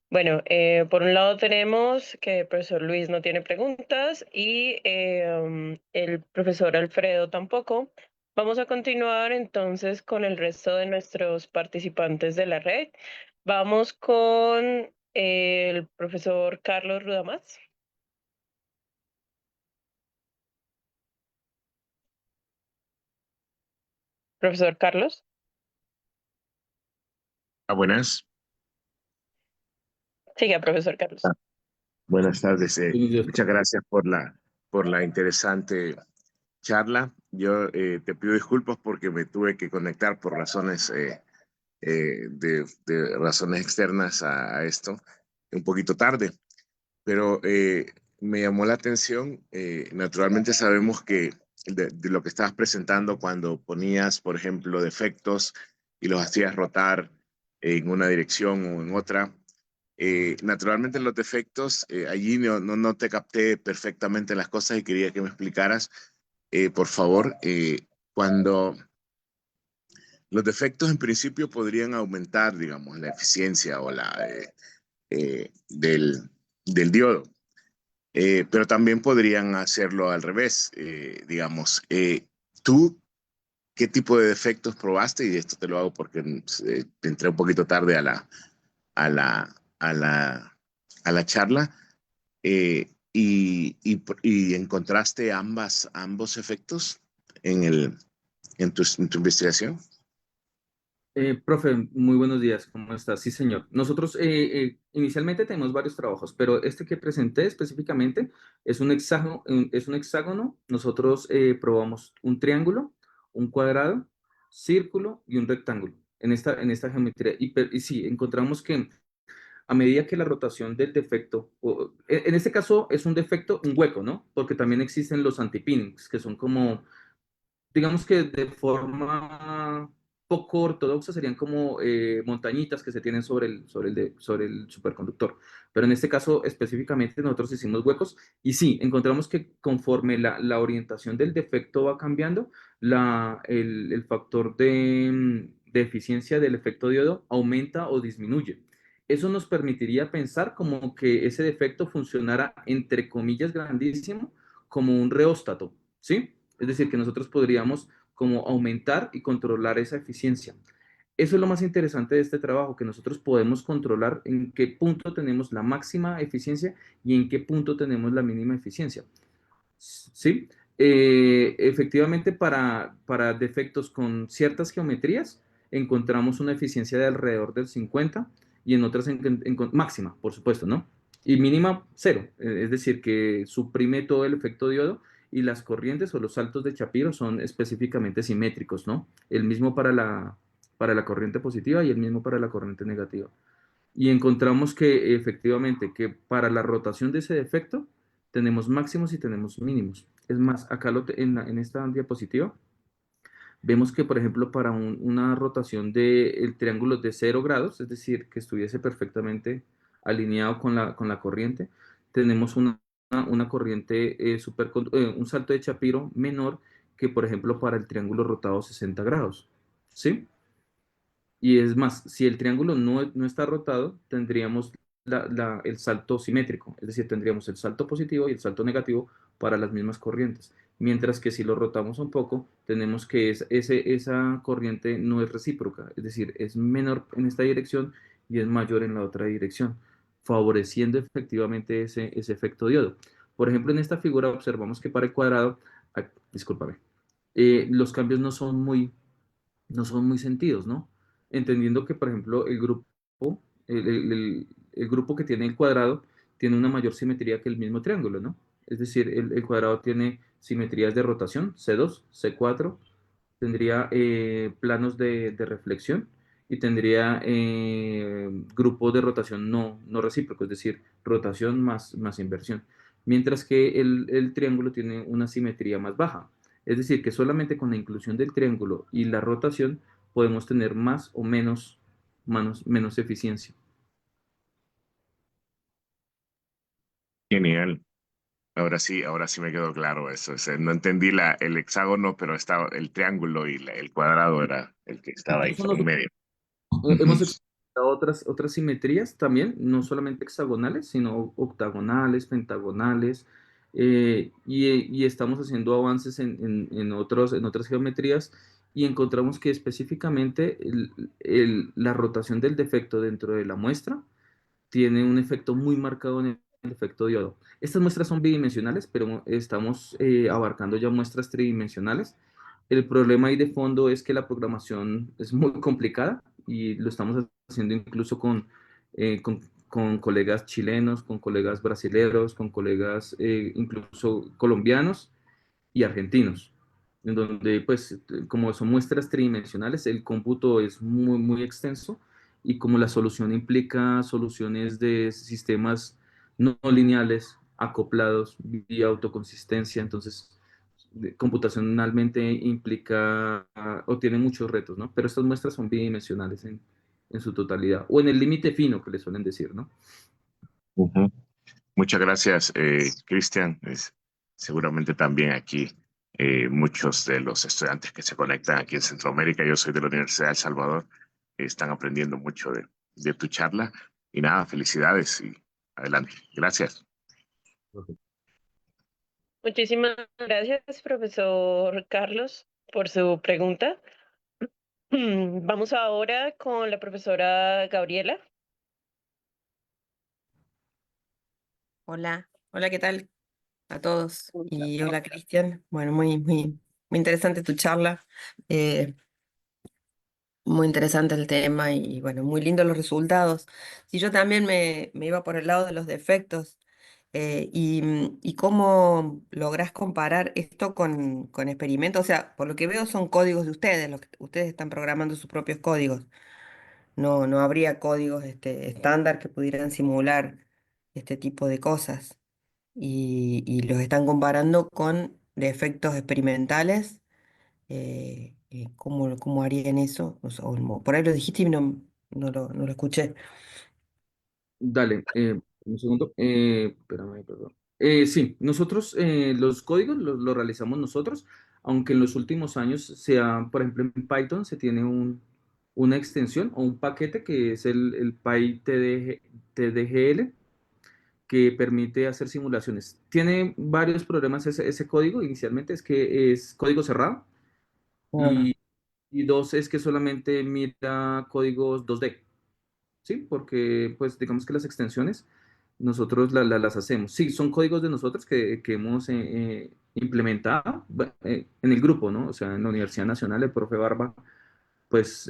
Bueno, por un lado tenemos que el profesor Luis no tiene preguntas y el profesor Alfredo tampoco. Vamos a continuar entonces con el resto de nuestros participantes de la red. Vamos con el profesor Carlos Rudamas. Profesor Carlos. Buenas. Siga, profesor Carlos. Ah, Buenas tardes. Buenos días. Muchas gracias por la interesante charla. Yo te pido disculpas porque me tuve que conectar por razones de razones externas a esto, un poquito tarde, pero me llamó la atención. Naturalmente sabemos que de lo que estabas presentando cuando ponías, por ejemplo, defectos y los hacías rotar en una dirección o en otra. Naturalmente los defectos, allí no te capté perfectamente las cosas y quería que me explicaras, por favor, cuando los defectos en principio podrían aumentar, digamos, la eficiencia o del diodo. Pero también podrían hacerlo al revés, digamos. ¿Tú qué tipo de defectos probaste? Y esto te lo hago porque entré un poquito tarde a la, a la, a la charla. Y encontraste ambos efectos en tu investigación. Profe, muy buenos días, ¿cómo estás? Sí, señor. Nosotros inicialmente tenemos varios trabajos, pero este que presenté específicamente es un hexágono. Es un hexágono. Nosotros probamos un triángulo, un cuadrado, círculo y un rectángulo en esta geometría. Y sí, encontramos que a medida que la rotación del defecto, en este caso es un defecto, un hueco, ¿no? Porque también existen los antipinnings, que son como, digamos que de forma poco ortodoxa serían como montañitas que se tienen sobre el superconductor. Pero en este caso específicamente nosotros hicimos huecos y sí, encontramos que conforme la orientación del defecto va cambiando, el factor de eficiencia del efecto diodo aumenta o disminuye. Eso nos permitiría pensar como que ese defecto funcionara, entre comillas, grandísimo, como un reóstato, ¿sí? Es decir, que nosotros podríamos como aumentar y controlar esa eficiencia. Eso es lo más interesante de este trabajo, que nosotros podemos controlar en qué punto tenemos la máxima eficiencia y en qué punto tenemos la mínima eficiencia. ¿Sí? Efectivamente, para defectos con ciertas geometrías, encontramos una eficiencia de alrededor del 50 y en otras máxima, por supuesto, ¿no? Y mínima, cero. Es decir, que suprime todo el efecto diodo y las corrientes o los saltos de Shapiro son específicamente simétricos, ¿no? El mismo para la corriente positiva y el mismo para la corriente negativa. Y encontramos que efectivamente que para la rotación de ese defecto tenemos máximos y tenemos mínimos. Es más, acá en esta diapositiva vemos que, por ejemplo, para una rotación del triángulo de 0 grados, es decir, que estuviese perfectamente alineado con la corriente, tenemos una corriente, un salto de Shapiro menor que, por ejemplo, para el triángulo rotado 60 grados. ¿Sí? Y es más, si el triángulo no está rotado, tendríamos el salto simétrico, es decir, tendríamos el salto positivo y el salto negativo para las mismas corrientes. Mientras que si lo rotamos un poco, tenemos que esa corriente no es recíproca, es decir, es menor en esta dirección y es mayor en la otra dirección, favoreciendo efectivamente ese efecto diodo. Por ejemplo, en esta figura observamos que para el cuadrado, discúlpame, los cambios no son muy sentidos, ¿no? Entendiendo que, por ejemplo, el grupo que tiene el cuadrado tiene una mayor simetría que el mismo triángulo, ¿no? Es decir, el cuadrado tiene simetrías de rotación, C2, C4, tendría planos de reflexión y tendría grupos de rotación no recíproco, es decir, rotación más inversión. Mientras que el triángulo tiene una simetría más baja. Es decir, que solamente con la inclusión del triángulo y la rotación podemos tener más o menos eficiencia. Genial. Ahora sí me quedó claro eso. O sea, no entendí el hexágono, pero estaba el triángulo y el cuadrado era el que estaba ahí Incluso en nosotros medio. hemos Ujú. explorado otras simetrías también, no solamente hexagonales, sino octagonales, pentagonales, y estamos haciendo avances en otras geometrías y encontramos que específicamente la rotación del defecto dentro de la muestra tiene un efecto muy marcado en el efecto diodo. Estas muestras son bidimensionales, pero estamos abarcando ya muestras tridimensionales. El problema ahí de fondo es que la programación es muy complicada y lo estamos haciendo incluso con colegas chilenos, con colegas brasileños, con colegas incluso colombianos y argentinos. en donde, pues, como son muestras tridimensionales, el cómputo es muy, muy extenso y como la solución implica soluciones de sistemas no lineales, acoplados, vía autoconsistencia, entonces computacionalmente implica o tiene muchos retos, ¿no? Pero estas muestras son bidimensionales en su totalidad, o en el límite fino que le suelen decir, ¿no? Ujú. Muchas gracias, Cristian. Seguramente también aquí muchos de los estudiantes que se conectan aquí en Centroamérica, yo soy de la Universidad de El Salvador, están aprendiendo mucho de tu charla. Y nada, felicidades y adelante. Gracias. Muchísimas gracias, profesor Carlos, por su pregunta. Vamos ahora con la profesora Gabriela. Hola, hola, ¿qué tal a todos? Y hola, Cristian. Bueno, muy interesante tu charla, eh, muy interesante el tema y bueno, muy lindos los resultados. Si yo también me iba por el lado de los defectos y cómo lográs comparar esto con experimentos, o sea, por lo que veo son códigos de ustedes, los que ustedes están programando sus propios códigos. No habría códigos estándar que pudieran simular este tipo de cosas y los están comparando con defectos experimentales. ¿Cómo harían eso? O sea, por ahí lo dijiste y no lo escuché. Dale, un segundo. Espérame, perdón. Sí, nosotros los códigos los realizamos nosotros, aunque en los últimos años por ejemplo, en Python se tiene una extensión o un paquete que es el PyTDGL, que permite hacer simulaciones. Tiene varios problemas ese código inicialmente, es que es código cerrado Ah, y, y dos es que solamente mira códigos 2D. ¿Sí? Porque, pues, digamos que las extensiones nosotros las hacemos. Sí, son códigos de nosotros que hemos implementado bueno, en el grupo, ¿no? O sea, en la Universidad Nacional, el profe Barba, pues,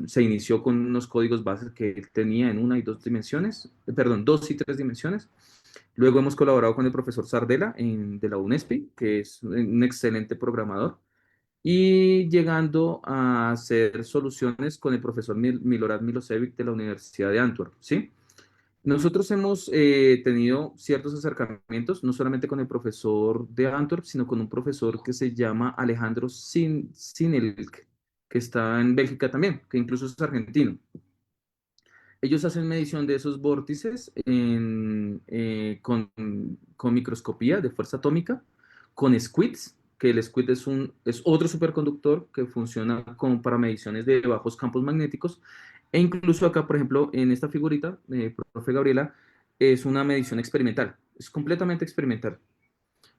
se inició con unos códigos bases que él tenía en una y dos dimensiones, perdón, dos y tres dimensiones. Luego hemos colaborado con el profesor Sardela de la UNESPI, que es un excelente programador y llegando a hacer soluciones con el profesor Milorad Milosevic de la Universidad de Antwerp, ¿sí? Nosotros hemos tenido ciertos acercamientos, no solamente con el profesor de Antwerp, sino con un profesor que se llama Alejandro Sinelk, que está en Bélgica también, que incluso es argentino. Ellos hacen medición de esos vórtices con microscopía de fuerza atómica, con squids, que el squid es otro superconductor que funciona como para mediciones de bajos campos magnéticos. E incluso acá, por ejemplo, en esta figurita, profe Gabriela, es una medición experimental, es completamente experimental.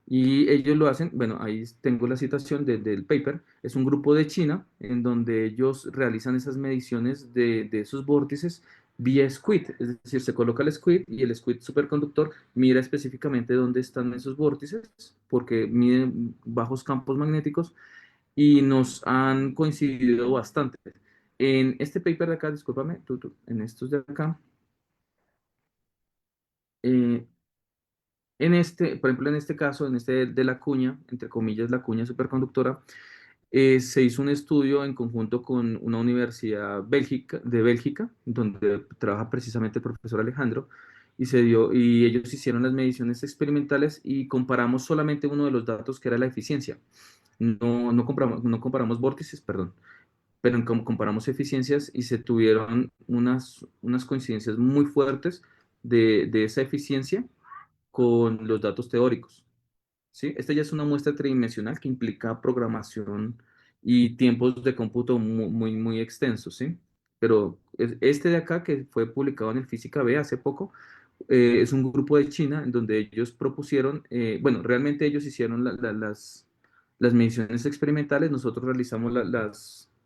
Y ellos lo hacen, bueno, ahí tengo la citación del paper, es un grupo de China en donde ellos realizan esas mediciones de esos vórtices vía squid, es decir, se coloca el squid y el squid superconductor mira específicamente dónde están esos vórtices porque miden bajos campos magnéticos y nos han coincidido bastante. En este paper de acá, discúlpame, en estos de acá, eh, por ejemplo, en este caso, en este de la cuña, entre comillas, la cuña superconductora, se hizo un estudio en conjunto con una universidad de Bélgica, donde trabaja precisamente el profesor Alejandro, y ellos hicieron las mediciones experimentales y comparamos solamente uno de los datos que era la eficiencia. No comparamos vórtices, perdón, pero comparamos eficiencias y se tuvieron unas coincidencias muy fuertes de esa eficiencia con los datos teóricos. ¿Sí? Esta ya es una muestra tridimensional que implica programación y tiempos de cómputo muy extensos, ¿sí? Pero este de acá, que fue publicado en el Física B hace poco, es un grupo de China en donde ellos propusieron, bueno, realmente ellos hicieron las mediciones experimentales, nosotros realizamos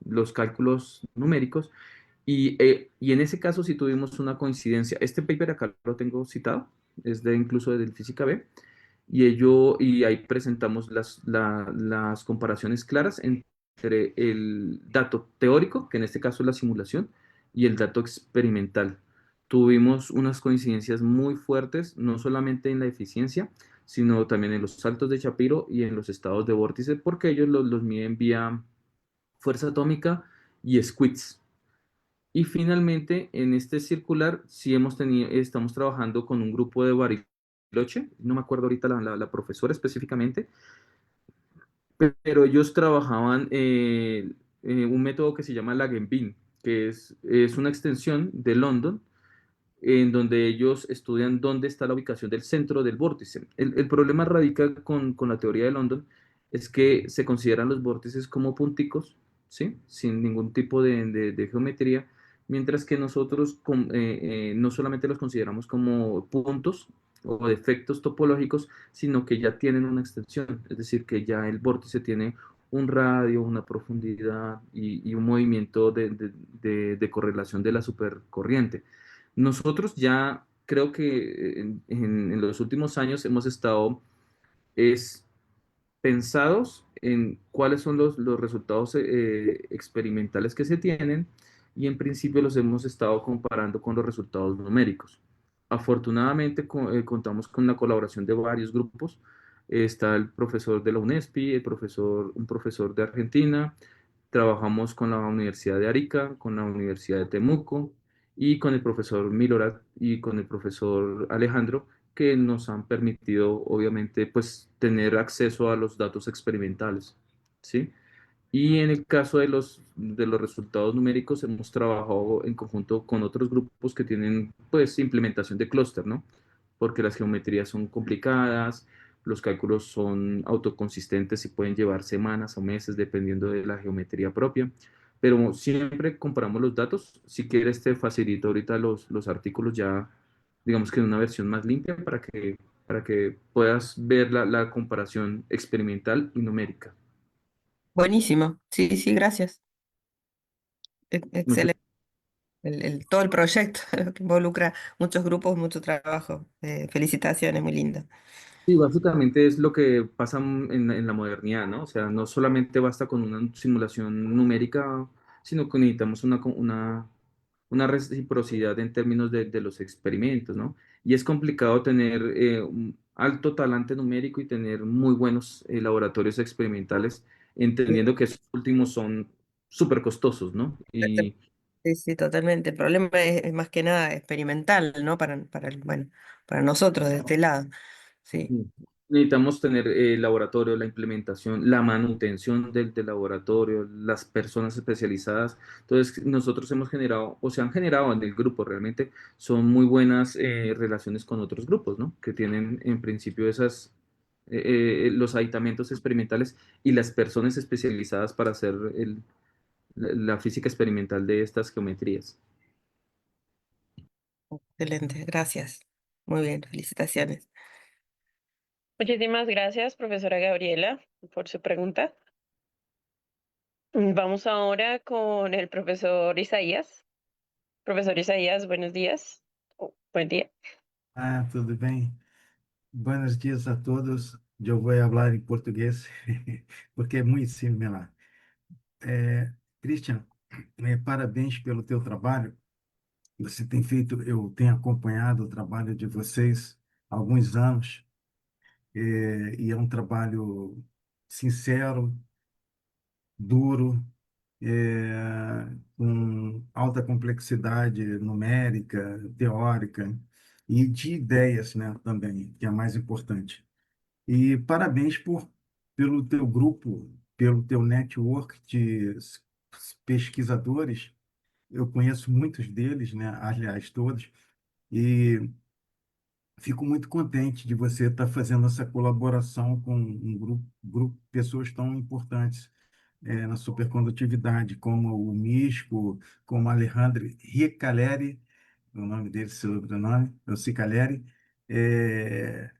los cálculos numéricos y en ese caso sí tuvimos una coincidencia. Este paper acá lo tengo citado, es incluso del Física B y ahí presentamos las comparaciones claras entre el dato teórico, que en este caso es la simulación, y el dato experimental. tuvimos unas coincidencias muy fuertes, no solamente en la eficiencia, sino también en los saltos de Shapiro y en los estados de vórtice, porque ellos los miden vía fuerza atómica y squids. Y finalmente, en este circular, sí estamos trabajando con un grupo de Bariloche, no me acuerdo ahorita la profesora específicamente, pero ellos trabajaban un método que se llama Lagenbean, que es una extensión de London, en donde ellos estudian dónde está la ubicación del centro del vórtice. El problema radica con la teoría de London, es que se consideran los vórtices como punticos, ¿sí? Sin ningún tipo de geometría, mientras que nosotros no solamente los consideramos como puntos o defectos topológicos, sino que ya tienen una extensión, es decir, que ya el vórtice tiene un radio, una profundidad y un movimiento de correlación de la supercorriente. Nosotros ya creo que en los últimos años hemos estado es, pensados en cuáles son los resultados experimentales que se tienen y en principio los hemos estado comparando con los resultados numéricos. Afortunadamente contamos con la colaboración de varios grupos. Está el profesor de la UNESPI, un profesor de Argentina, trabajamos con la Universidad de Arica, con la Universidad de Temuco y con el profesor Milorad y con el profesor Alejandro, que nos han permitido, obviamente, pues tener acceso a los datos experimentales, ¿sí? Y en el caso de los resultados numéricos, hemos trabajado en conjunto con otros grupos que tienen, pues, implementación de clúster, ¿no? Porque las geometrías son complicadas, los cálculos son autoconsistentes y pueden llevar semanas o meses dependiendo de la geometría propia. Pero siempre comparamos los datos. Si quieres, te facilito ahorita los artículos ya, digamos que en una versión más limpia para que puedas ver la comparación experimental y numérica. Buenísimo. Sí, sí, gracias. Muchas Excelente. Todo el proyecto que involucra muchos grupos, mucho trabajo. Felicitaciones, muy lindo. Sí, básicamente es lo que pasa en la modernidad, ¿no? O sea, no solamente basta con una simulación numérica, sino que necesitamos una reciprocidad en términos de los experimentos, ¿no? Y es complicado tener un alto talante numérico y tener muy buenos laboratorios experimentales, entendiendo que esos últimos son súper costosos, ¿no? Y Sí, sí, totalmente. El problema es más que nada experimental, ¿no? Bueno, para nosotros de este lado. Sí. necesitamos tener el laboratorio, la implementación, la manutención del laboratorio, las personas especializadas. Entonces, nosotros hemos generado, o se han generado en el grupo realmente, son muy buenas relaciones con otros grupos, ¿no? Que tienen en principio los aditamentos experimentales y las personas especializadas para hacer la física experimental de estas geometrías. Excelente, gracias. Muy bien, felicitaciones. Muchísimas gracias, profesora Gabriela, por su pregunta. Vamos ahora con el profesor Isaías. Profesor Isaías, buenos días. Buen día. Ah, tudo bem? Buenos dias a todos. Eu vou falar em português, porque é muito similar. Christian, parabéns pelo teu trabalho. Você tem feito, eu tenho acompanhado o trabalho de vocês há alguns anos, e é um trabalho sincero, duro, com alta complexidade numérica, teórica e de ideias, né, também, que é mais importante. E parabéns pelo teu grupo, pelo teu network de pesquisadores. Eu conheço muitos deles, né? Aliás, todos, e fico muito contente de você estar fazendo essa colaboração com um grupo de pessoas tão importantes na supercondutividade, como o Misco, como Alejandro Riccaleri, o nome dele, sobrenome, é o Ciccaleri, é,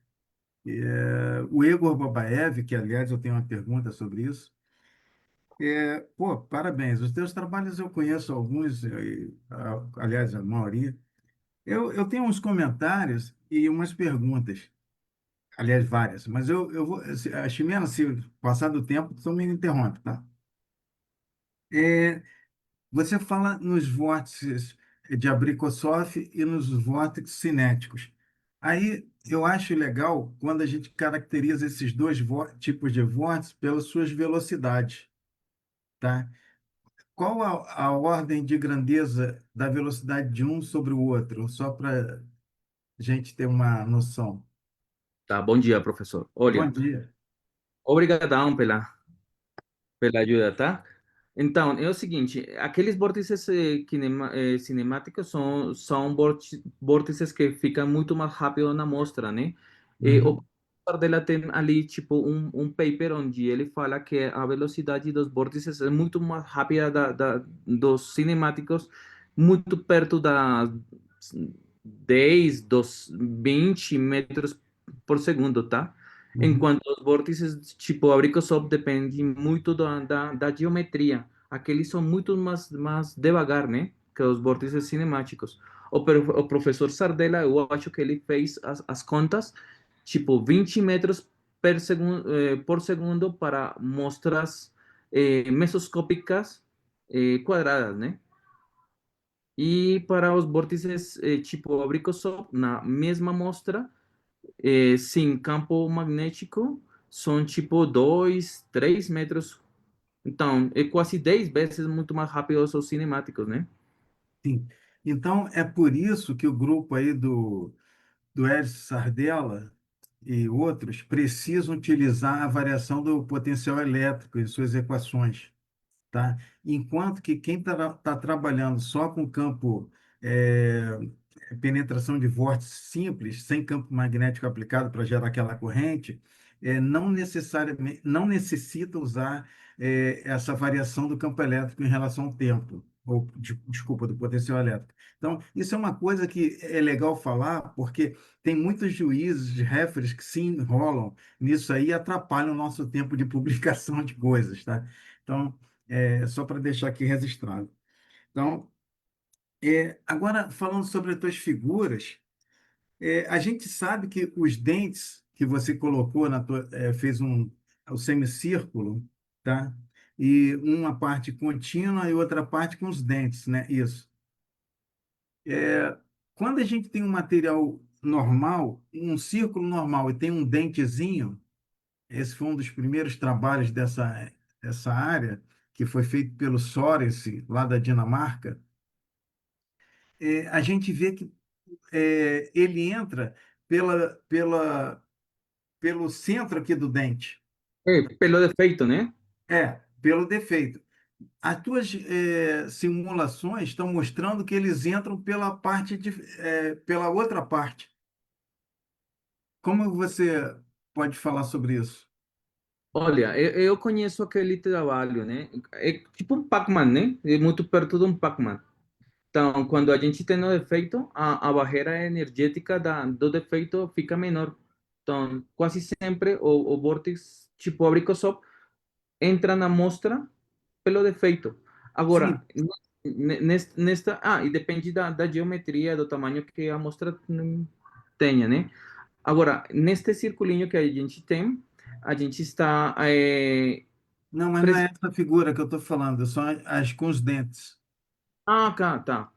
o Igor Babaev, que aliás eu tenho uma pergunta sobre isso. Pô, parabéns. Os teus trabalhos eu conheço alguns, aliás, a maioria. Eu tenho uns comentários e umas perguntas, aliás, várias, mas eu vou. A Ximena, se passar do tempo, tu me interrompe, tá? É, você fala nos vórtices de Abrikosov e nos vórtices cinéticos. Aí eu acho legal quando a gente caracteriza esses dois tipos de vórtices pelas suas velocidades, tá? Qual a ordem de grandeza da velocidade de um sobre o outro? Só para a gente ter uma noção. Tá, bom dia, professor. Bom Olha, dia. obrigadão pela ajuda, tá? Então, é o seguinte, aqueles vórtices cinemáticos são vórtices que ficam muito mais rápido na mostra, né? O Uhum. Bardella tem ali, tipo, um paper onde ele fala que a velocidade dos vórtices é muito mais rápida dos cinemáticos, muito perto das 10, dos 20 metros por segundo, tá? Uhum. Enquanto os vórtices tipo Abrikosov dependem muito da geometria. Aqueles são muito mais devagar, né? Que os vórtices cinemáticos. O professor Sardella, eu acho que ele fez as contas, tipo 20 metros por segundo para mostras mesoscópicas quadradas, né? E para os vórtices tipo Abrikosov, na mesma mostra, sem campo magnético, são tipo 2, 3 metros. Então, é quase 10 vezes muito mais rápido os cinemáticos, né? Sim. Então, é por isso que o grupo aí do Edson Sardella e outros precisam utilizar a variação do potencial elétrico em suas equações, tá? Enquanto que quem está trabalhando só com campo é, penetração de vórtice simples, sem campo magnético aplicado para gerar aquela corrente, não necessariamente, não necessita usar essa variação do campo elétrico em relação ao tempo, ou, desculpa, do potencial elétrico. Então, isso é uma coisa que é legal falar, porque tem muitos juízes, referees que se enrolam nisso aí e atrapalham o nosso tempo de publicação de coisas, tá? Então, só para deixar aqui registrado. Então, agora, falando sobre as tuas figuras, a gente sabe que os dentes que você colocou fez o semicírculo, tá? E uma parte contínua e outra parte com os dentes, né? Isso. Quando a gente tem um material normal, um círculo normal e tem um dentezinho, esse foi um dos primeiros trabalhos dessa área, que foi feito pelo Sorensen, lá da Dinamarca. A gente vê que ele entra pelo centro aqui do dente. Pelo defeito, né? Pelo defeito. As tuas simulações estão mostrando que eles entram pela outra parte. Como você pode falar sobre isso? Olha, eu conheço aquele trabalho, né? É tipo um Pac-Man, né? É muito perto de um Pac-Man. Então, quando a gente tem o defeito, a barreira energética do defeito fica menor. Então, quase sempre o vórtice tipo Abrikosov entra na mostra pelo defeito. Agora, Sim, nesta. Ah, e depende da geometria, do tamanho que a mostra tenha, né? Agora, neste circulinho que a gente tem, a gente está. não, mas não é Pres- essa figura que eu estou falando, são as com os dentes. Ah, tá.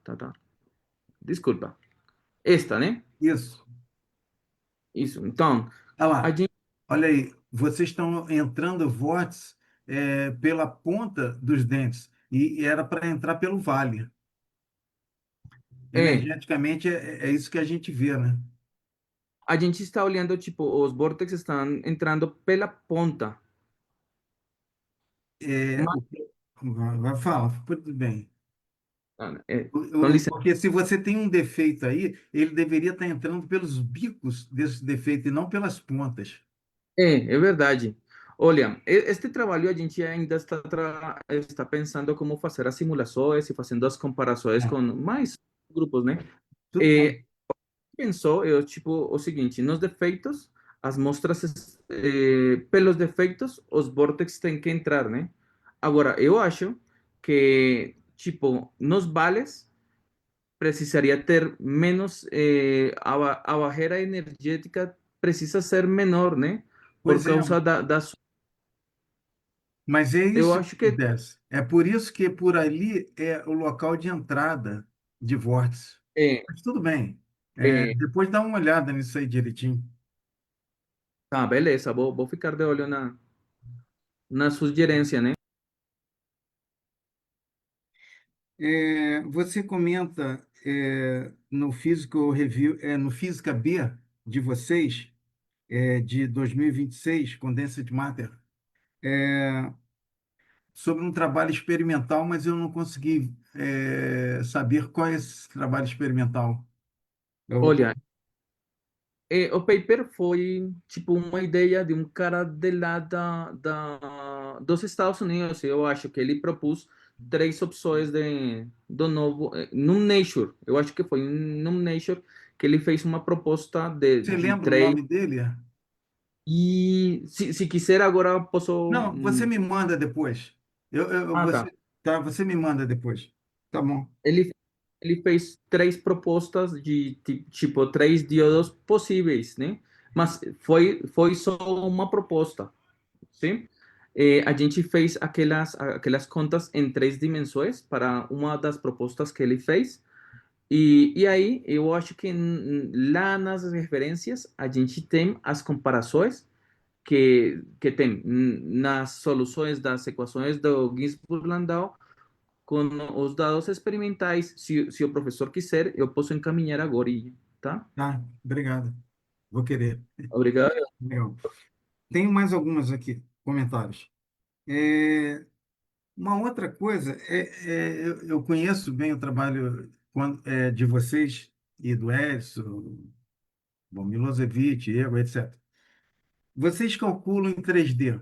Desculpa. Esta, né? Isso. Isso. Então, Olha a lá, gente. olha aí, vocês estão entrando vórtice pela ponta dos dentes e era para entrar pelo vale. É, Energeticamente é isso que a gente vê, né? a gente está olhando, tipo, os vórtices estão entrando pela ponta. É, Mas, fala, tudo bem. com licença. Porque se você tem um defeito aí, ele deveria estar entrando pelos bicos desse defeito e não pelas pontas. É verdade. Olha, este trabalho a gente ainda está pensando como fazer as simulações e fazendo as comparações É, com mais grupos, né? tudo bem. É, pensou, eu, tipo, o seguinte, nos defeitos, as mostras, pelos defeitos, os vórtices têm que entrar, né? Agora, eu acho que, tipo, nos vales, precisaria ter menos, a barreira energética precisa ser menor, né? Por Pois é, causa da. mas é Eu isso que acho que acontece. É por isso que por ali é o local de entrada. de vórtice. É, Mas tudo bem. é, Depois dá uma olhada nisso aí direitinho. tá, beleza, vou ficar de olho na sugerência, né? Você comenta no Physical Review, no Física B de vocês, de 2026, Condensed Matter, sobre um trabalho experimental, mas eu não consegui saber qual é esse trabalho experimental. Eu, Olha, o paper foi tipo uma ideia de um cara de lá dos Estados Unidos. Eu acho que ele propôs três opções do novo, num Nature. Eu acho que foi num Nature que ele fez uma proposta você de lembra o três. nome dele? E se quiser, agora posso. Não, você me manda depois. Tá. Você me manda depois. Tá bom. Ele, ele fez três propostas de tipo três diodos possíveis, né? Mas foi só uma proposta, sim? A gente fez aquelas contas em três dimensões para uma das propostas que ele fez. E aí, eu acho que lá nas referências, a gente tem as comparações que tem nas soluções das equações do Ginzburg-Landau com os dados experimentais. Se o professor quiser, eu posso encaminhar agora, tá? Tá, obrigado. Vou querer. Obrigado. Legal. Tenho mais algumas aqui, comentários. É, uma outra coisa, eu conheço bem o trabalho de vocês e do Edson, bom, Milosevic, Ego, etc. Vocês calculam em 3D.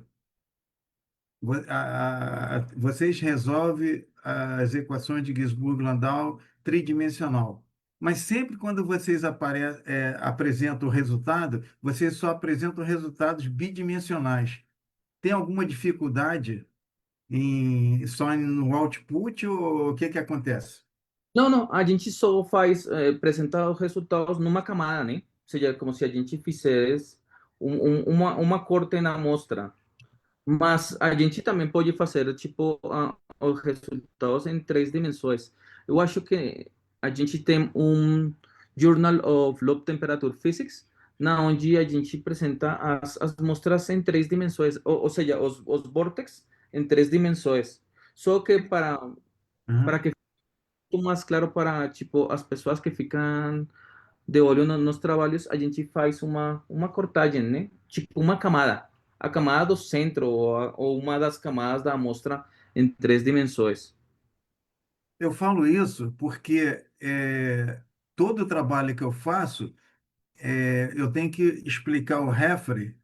Vocês resolvem as equações de Ginzburg-Landau tridimensional. Mas sempre quando vocês apresentam o resultado, vocês só apresentam resultados bidimensionais. Tem alguma dificuldade só no output ou o que que acontece? Não, não, a gente só faz, apresentar os resultados numa camada, né? Ou seja, como se a gente fizesse uma corte na amostra. Mas a gente também pode fazer, tipo, os resultados em três dimensões. Eu acho que a gente tem um Journal of Low Temperature Physics, na onde a gente apresenta as mostras em três dimensões, ou seja, os vórtices em três dimensões. Só que para Aham. que fique mais claro para, tipo, as pessoas que ficam de olho nos trabalhos, a gente faz uma cortagem, né? Tipo uma camada. A camada do centro ou uma das camadas da amostra em três dimensões. Eu falo isso porque todo o trabalho que eu faço, eu tenho que explicar ao referee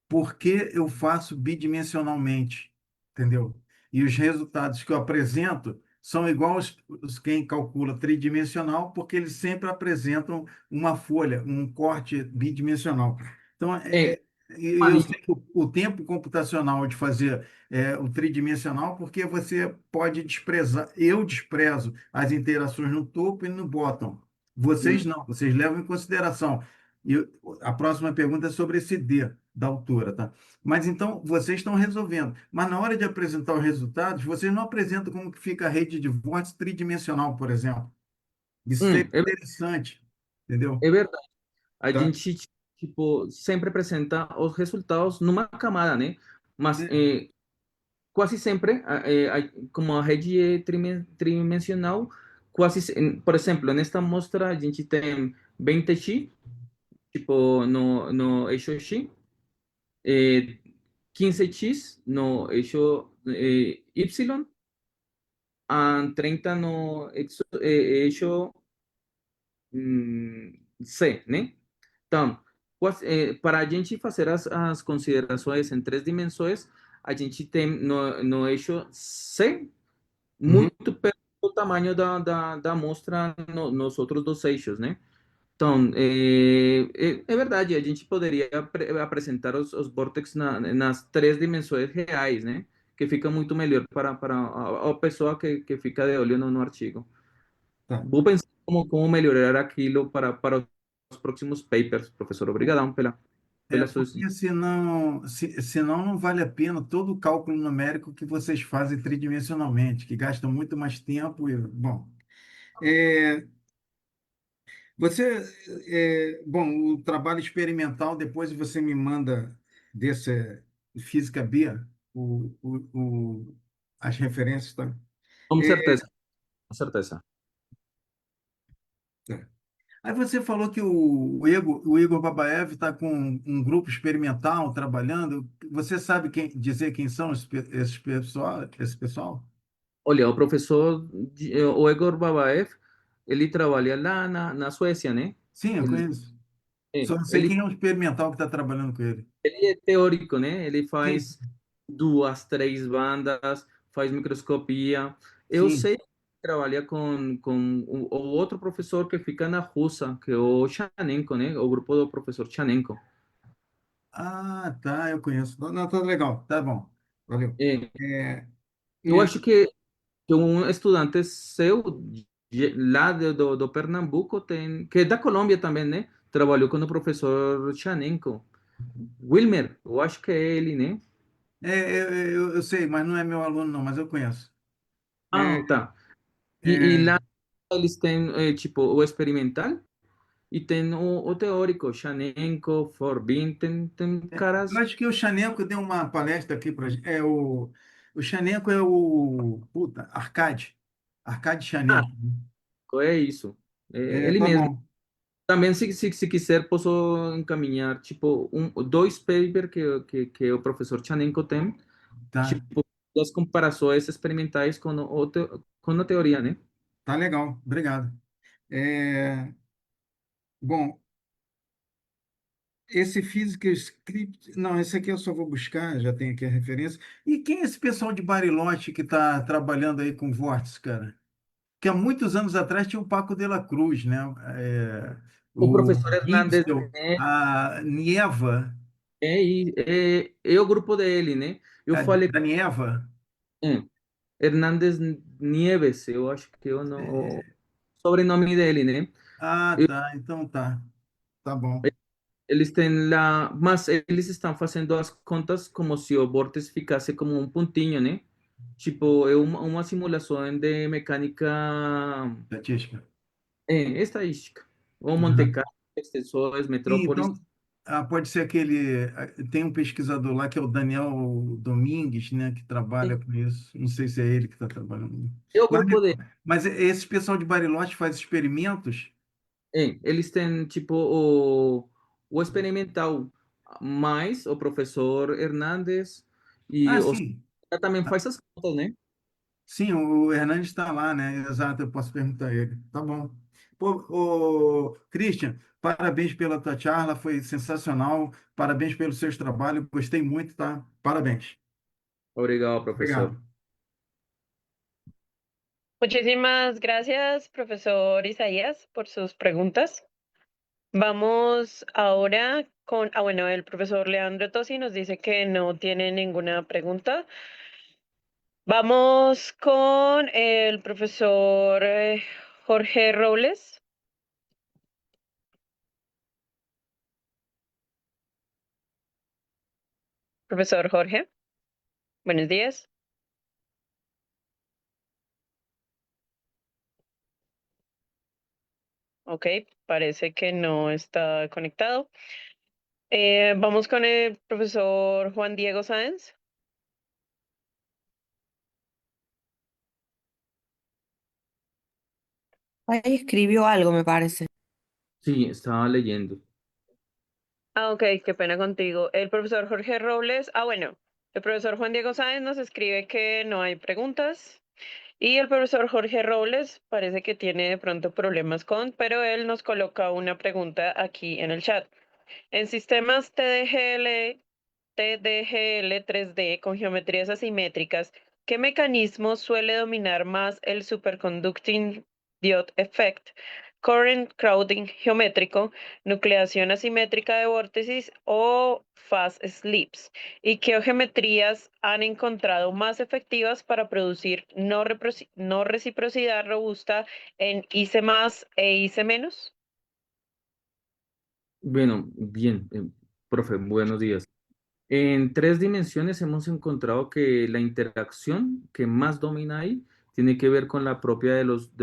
por que eu faço bidimensionalmente, entendeu? E os resultados que eu apresento são iguais os quem calcula tridimensional, porque eles sempre apresentam uma folha, um corte bidimensional. Então, É, e eu sei que o tempo computacional de fazer o tridimensional, porque você pode desprezar, eu desprezo as interações no topo e no bottom. Vocês hum, não, vocês levam em consideração. E a próxima pergunta é sobre esse D da altura, tá? Mas então vocês estão resolvendo. Mas na hora de apresentar os resultados, vocês não apresentam como que fica a rede de vórtice tridimensional, por exemplo. Isso seria é, interessante, entendeu? é verdade. A Tá? gente, tipo, sempre apresenta os resultados numa camada, né? Mas É. quase sempre, como a rede é tridimensional, quase, por exemplo, nesta mostra a gente tem 20x, tipo, no eixo X, eh, 15x no eixo Y, a 30 no eixo C, né? Então, para a gente fazer as considerações em três dimensões, a gente tem no eixo C Uhum. muito perto do tamanho da amostra nos outros dois eixos, né? Então, é verdade, a gente poderia apresentar os vórtices nas três dimensões reais, né? Que fica muito melhor para a pessoa que fica de olho no artigo. Tá. Vou pensar como melhorar aquilo para os próximos papers, professor. Obrigadão pela sua... Porque senão não vale a pena todo o cálculo numérico que vocês fazem tridimensionalmente, que gasta muito mais tempo e, bom. É, você, bom, o trabalho experimental, depois você me manda desse Física B, as referências, tá? Com É, certeza, com certeza. é. Aí você falou que o Igor Babaev está com um grupo experimental trabalhando. Você sabe dizer quem são esse pessoal? Olha, o professor, o Egor Babaev, ele trabalha lá na Suécia, né? Sim, eu Ele, conheço. Só é, não sei ele, quem é o experimental que está trabalhando com ele. ele é teórico, né? Ele Sim, faz duas, três bandas, faz microscopia. Eu sim. sei que trabalha com o outro professor que fica na Rússia, que é o Chanenko, né? O grupo do professor Chanenko. Ah, tá, eu conheço. Não, não, tá legal, tá bom. Valeu. É, É, eu é, acho que um estudante seu lá do Pernambuco tem, que é da Colômbia também, né? Trabalhou com o professor Chanenko. Wilmer, eu acho que é ele, né? eu sei, mas não é meu aluno, não, mas eu conheço. É, Ah, tá. E é, lá eles têm, tipo, o experimental e tem o teórico, Chanenko, Forbin, tem eu caras. acho que o Chaneco deu uma palestra aqui para gente. O Chaneco é o. Puta, Arcade. Arcade Ah, Chaneco. é isso. É ele Tá mesmo. bom, Também, se quiser, posso encaminhar, tipo, dois papers que o professor Chanenko tem, tá. tipo, das comparações experimentais com a teoria, né? Tá legal, obrigado. É, bom, esse Physical Script. Não, esse aqui eu só vou buscar, já tenho aqui a referência. E quem é esse pessoal de Bariloche que está trabalhando aí com vórtice, cara? Que há muitos anos atrás tinha o Paco de la Cruz, né? O O professor Hernández Gibson, a Nieva, é o grupo dele, né? Eu falei, da Nieva. Hernández Nieves, eu acho que eu não, o sobrenome dele, né? Ah, tá. Então tá. Tá bom. Eles têm lá, mas eles estão fazendo as contas como se o vórtice ficasse como um pontinho, né? Tipo, é uma simulação de mecânica Estatística. estadística. Ou Monte Uhum. Carlo, extensões, Sim, metrópoles. então, pode ser aquele. Tem um pesquisador lá que é o Daniel Domingues, né, que trabalha com isso. Não sei se é ele que está trabalhando. É o Mas, grupo dele. mas esse pessoal de Bariloche faz experimentos? Eles têm, tipo, o experimental, mais o professor Hernández e Ah, o sim. também faz as contas, né? Sim, o Hernandes está lá, né? Exato, eu posso perguntar a ele. Tá bom. Pô, Christian, parabéns pela tua charla, foi sensacional. Parabéns pelos seus trabalhos, gostei muito, tá? Parabéns. Obrigado, professor. Obrigado. Muchísimas gracias, profesor Isaías, por sus preguntas. Vamos ahora con, bueno, el profesor Leandro Tosi nos dice que no tiene ninguna pregunta. Vamos con el profesor Jorge Robles. Profesor Jorge, buenos días. Ok, parece que no está conectado. Vamos con el profesor Juan Diego Sáenz. Ahí escribió algo, me parece. Sí, estaba leyendo. Ah, ok, qué pena contigo. El profesor Jorge Robles, bueno, el profesor Juan Diego Sáenz nos escribe que no hay preguntas y el profesor Jorge Robles parece que tiene de pronto problemas pero él nos coloca una pregunta aquí en el chat. En sistemas TDGL 3D con geometrías asimétricas, ¿qué mecanismo suele dominar más el superconducting diode effect, current crowding geométrico, nucleación asimétrica de vórtices o fast slips? ¿Y qué geometrías han encontrado más efectivas para producir no reciprocidad robusta en IC más e IC menos? Bueno, bien, profe, buenos días. En tres dimensiones hemos encontrado que la interacción que más domina ahí tiene que ver con la propia de los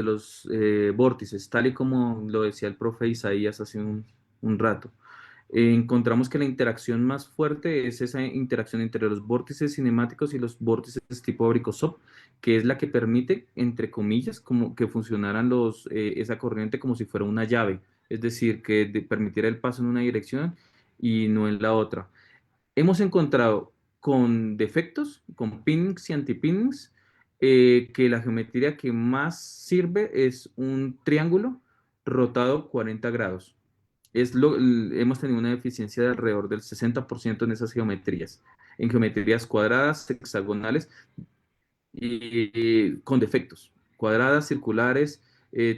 vórtices, tal y como lo decía el profe Isaías hace un rato. Encontramos que la interacción más fuerte es esa interacción entre los vórtices cinemáticos y los vórtices tipo Abrikosov, que es la que permite, entre comillas, como que funcionaran esa corriente como si fuera una llave, es decir, que permitiera el paso en una dirección y no en la otra. Hemos encontrado con defectos, con pinnings y anti-pinnings, que la geometría que más sirve es un triángulo rotado 40 grados. Hemos tenido una eficiencia de alrededor del 60% en esas geometrías, en geometrías cuadradas, hexagonales y con defectos, cuadradas, circulares,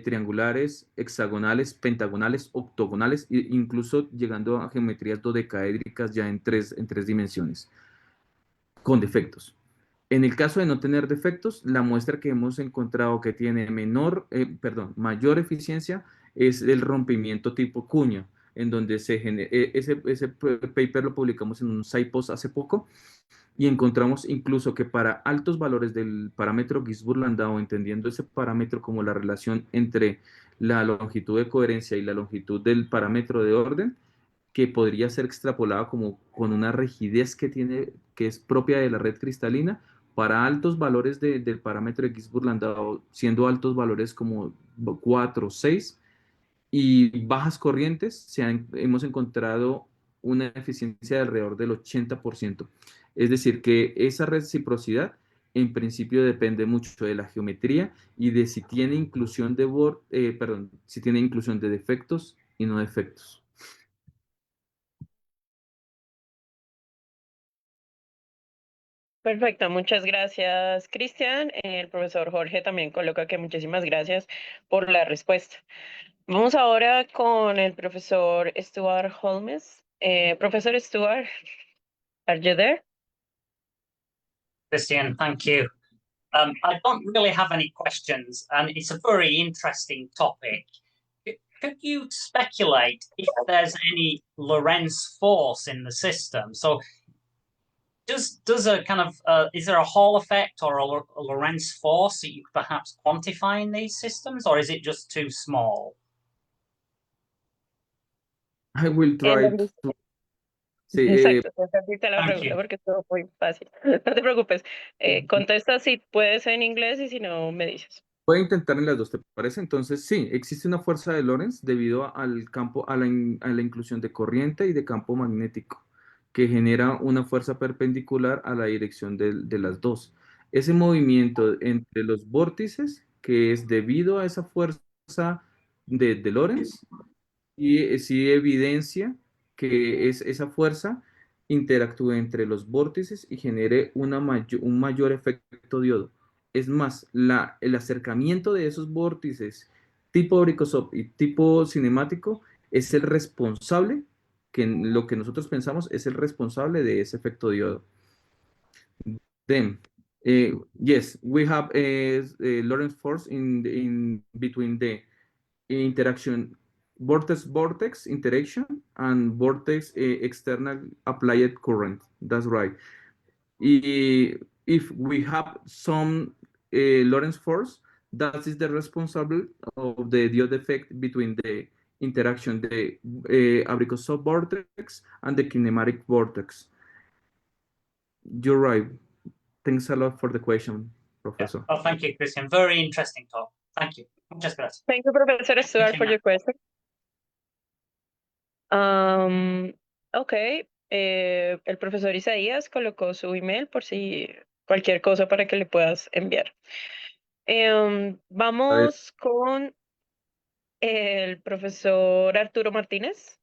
triangulares, hexagonales, pentagonales, octogonales, e incluso llegando a geometrías dodecaédricas ya en tres dimensiones, con defectos. En el caso de no tener defectos, la muestra que hemos encontrado que tiene mayor eficiencia es el rompimiento tipo cuña, en donde ese paper lo publicamos en un SciPost hace poco, y encontramos incluso que para altos valores del parámetro Gisburg-Landau, entendiendo ese parámetro como la relación entre la longitud de coherencia y la longitud del parámetro de orden, que podría ser extrapolado como con una rigidez que es propia de la red cristalina, para altos valores del parámetro de Gisburg-Landau, siendo altos valores como 4 o 6, y bajas corrientes, hemos encontrado una eficiencia de alrededor del 80%. Es decir, que esa reciprocidad en principio depende mucho de la geometría y de si tiene inclusión si tiene inclusión de defectos y no defectos. Perfecto, muchas gracias, Cristian. El profesor Jorge también coloca que muchísimas gracias por la respuesta. Vamos ahora con el profesor Stuart Holmes. Profesor Stuart, are you there? Christian, thank you. I don't really have any questions, and it's a very interesting topic. Could you speculate if there's any Lorentz force in the system? So does a kind of, is there a Hall effect or a Lorentz force that you could perhaps quantify in these systems, or is it just too small? I will try to... Sí, Exacto, te la Thank pregunta you. porque es todo muy fácil. No te preocupes. Contesta si puedes en inglés y si no, me dices. voy a intentar en las dos, ¿te parece? Entonces, sí, existe una fuerza de Lorentz debido al campo, a la inclusión de corriente y de campo magnético, que genera una fuerza perpendicular a la dirección de las dos. Ese movimiento entre los vórtices, que es debido a esa fuerza de Lorentz, y sí evidencia que esa fuerza interactúe entre los vórtices y genere un mayor efecto diodo. Es más, el acercamiento de esos vórtices tipo Abrikosov y tipo cinemático es el responsable, lo que nosotros pensamos es el responsable de ese efecto diodo. Then, yes, we have a Lorentz force in between the interaction, vortex interaction, and vortex external applied current. That's right. If we have some Lorentz force, that is the responsible of the diode effect between the interaction, the Abrikosov vortex and the kinematic vortex. You're right. Thanks a lot for the question, Professor. Yeah. Oh, thank you, Christian. Very interesting talk. Thank you. Muchas gracias. Thank you, Professor Stuart, for your question. Ok, el profesor Isaías colocó su email por si cualquier cosa para que le puedas enviar. Vamos con el profesor Arturo Martínez.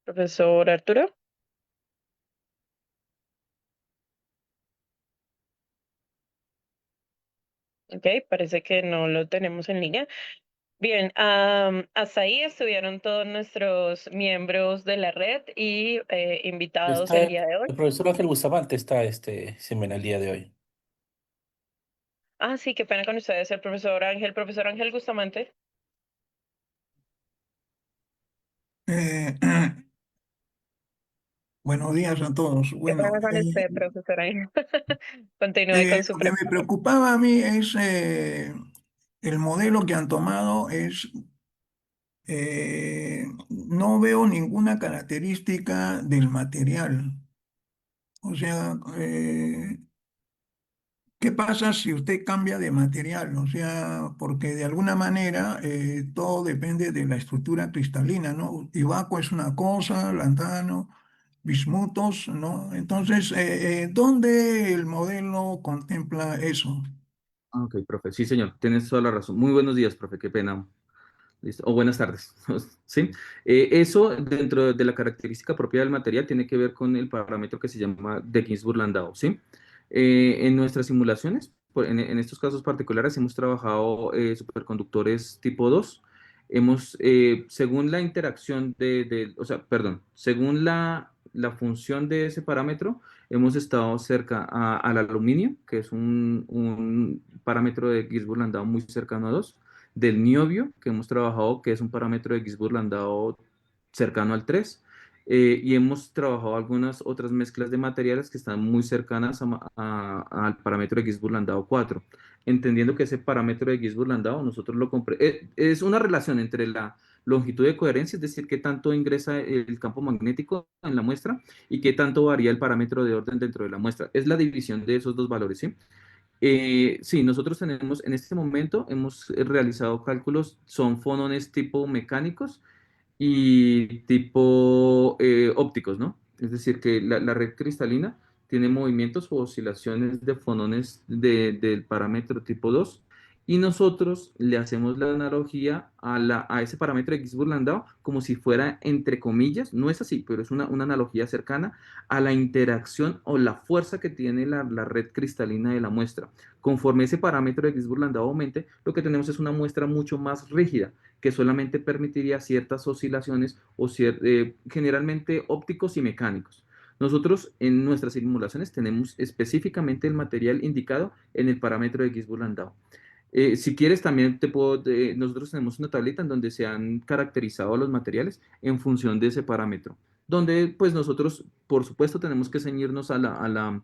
Profesor Arturo. Ok, parece que no lo tenemos en línea. Bien, hasta ahí estuvieron todos nuestros miembros de la red y invitados el día de hoy. El profesor Ángel Bustamante está Ximena el día de hoy. Ah, sí, qué pena con ustedes, el profesor Ángel Bustamante. Eh, buenos días a todos. Qué Bueno, pena con usted, profesor Ángel. Continúe con su lo que me pregunta. preocupaba a mí es el modelo que han tomado no veo ninguna característica del material. O sea, ¿qué pasa si usted cambia de material? O sea, porque de alguna manera todo depende de la estructura cristalina, ¿no? Ibaco es una cosa, lantano, bismutos, ¿no? Entonces, ¿dónde el modelo contempla eso? Ah, ok, profe. Sí, señor, tienes toda la razón. Muy buenos días, profe. Qué pena. Listo. O buenas tardes. ¿Sí? Eso dentro de la característica propia del material tiene que ver con el parámetro que se llama de Ginzburg-Landau, ¿sí? En nuestras simulaciones, en estos casos particulares, hemos trabajado superconductores tipo 2. Según la interacción o sea, perdón, según la función de ese parámetro, hemos estado cerca al aluminio, que es un parámetro de Ginzburg-Landau muy cercano a 2 del niobio, que hemos trabajado, que es un parámetro de Ginzburg-Landau cercano al 3, y hemos trabajado algunas otras mezclas de materiales que están muy cercanas al parámetro de Ginzburg-Landau 4, entendiendo que ese parámetro de Ginzburg-Landau nosotros es una relación entre la longitud de coherencia, es decir, qué tanto ingresa el campo magnético en la muestra y qué tanto varía el parámetro de orden dentro de la muestra. Es la división de esos dos valores, ¿sí? Sí, nosotros tenemos, en este momento, hemos realizado cálculos, son fonones tipo mecánicos y tipo ópticos, ¿no? Es decir, que la red cristalina tiene movimientos o oscilaciones de fonones del parámetro tipo 2 y nosotros le hacemos la analogía a ese parámetro de Ginzburg-Landau como si fuera, entre comillas, no es así, pero es una analogía cercana a la interacción o la fuerza que tiene la red cristalina de la muestra. Conforme ese parámetro de Ginzburg-Landau aumente, lo que tenemos es una muestra mucho más rígida, que solamente permitiría ciertas oscilaciones o generalmente ópticos y mecánicos. Nosotros en nuestras simulaciones tenemos específicamente el material indicado en el parámetro de Ginzburg-Landau. Si quieres, también nosotros tenemos una tablita en donde se han caracterizado los materiales en función de ese parámetro, donde pues nosotros, por supuesto, tenemos que ceñirnos a la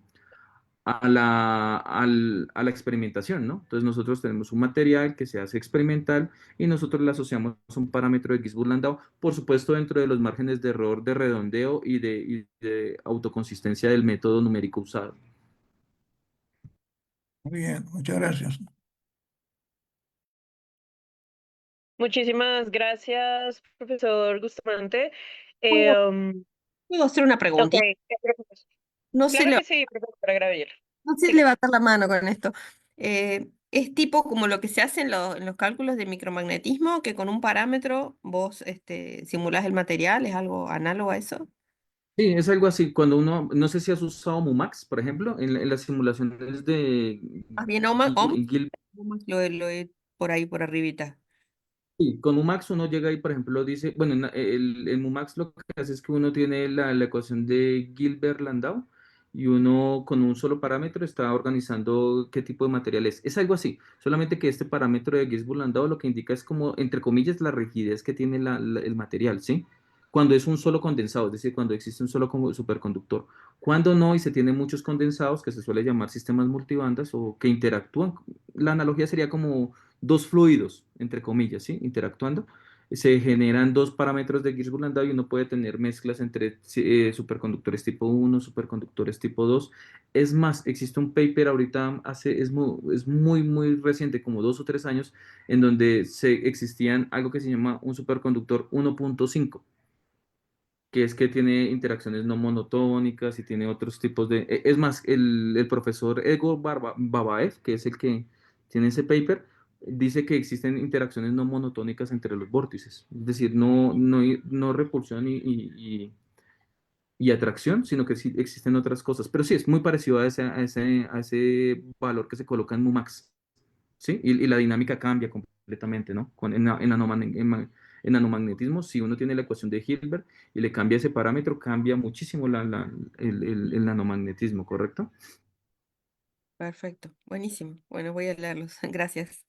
experimentación, ¿no? Entonces nosotros tenemos un material que se hace experimental y nosotros le asociamos un parámetro de Ginzburg-Landau, por supuesto dentro de los márgenes de error de redondeo y de autoconsistencia del método numérico usado. Muy bien, muchas gracias. Muchísimas gracias, profesor Bustamante. ¿Puedo, Um, puedo hacer una ok, preguntita? No sé, claro que sí, profesora Gravier. no sé Siga. levantar la mano con esto. Es tipo como lo que se hace en los cálculos de micromagnetismo, que con un parámetro vos simulás el material, ¿es algo análogo a eso? Sí, es algo así. Cuando uno, no sé si has usado Mumax, por ejemplo, en las simulaciones de Más bien OM, Gil. lo he por ahí por arribita. Sí, con Mumax uno llega y, por ejemplo, dice, bueno, el Mumax lo que hace es que uno tiene la ecuación de Gilbert-Landau y uno con un solo parámetro está organizando qué tipo de material es. Es algo así, solamente que este parámetro de Gilbert-Landau lo que indica es como, entre comillas, la rigidez que tiene el material, ¿sí? Cuando es un solo condensado, es decir, cuando existe un solo superconductor. Cuando no y se tiene muchos condensados, que se suele llamar sistemas multibandas o que interactúan, la analogía sería como dos fluidos, entre comillas, ¿sí? Interactuando, se generan dos parámetros de Ginzburg-Landau y uno puede tener mezclas entre superconductores tipo 1, superconductores tipo 2. Es más, existe un paper ahorita, muy reciente, como 2 o 3 años, en donde existían algo que se llama un superconductor 1.5, que es que tiene interacciones no monotónicas y tiene otros tipos de... Es más, el profesor Egor Babaev, que es el que tiene ese paper, dice que existen interacciones no monotónicas entre los vórtices, es decir, no repulsión y atracción, sino que sí existen otras cosas. Pero sí, es muy parecido a ese valor que se coloca en Mumax. ¿Sí? Y la dinámica cambia completamente, ¿no? En nanomagnetismo, si uno tiene la ecuación de Hilbert y le cambia ese parámetro, cambia muchísimo el nanomagnetismo, ¿correcto? Perfecto, buenísimo. Bueno, voy a leerlos. Gracias.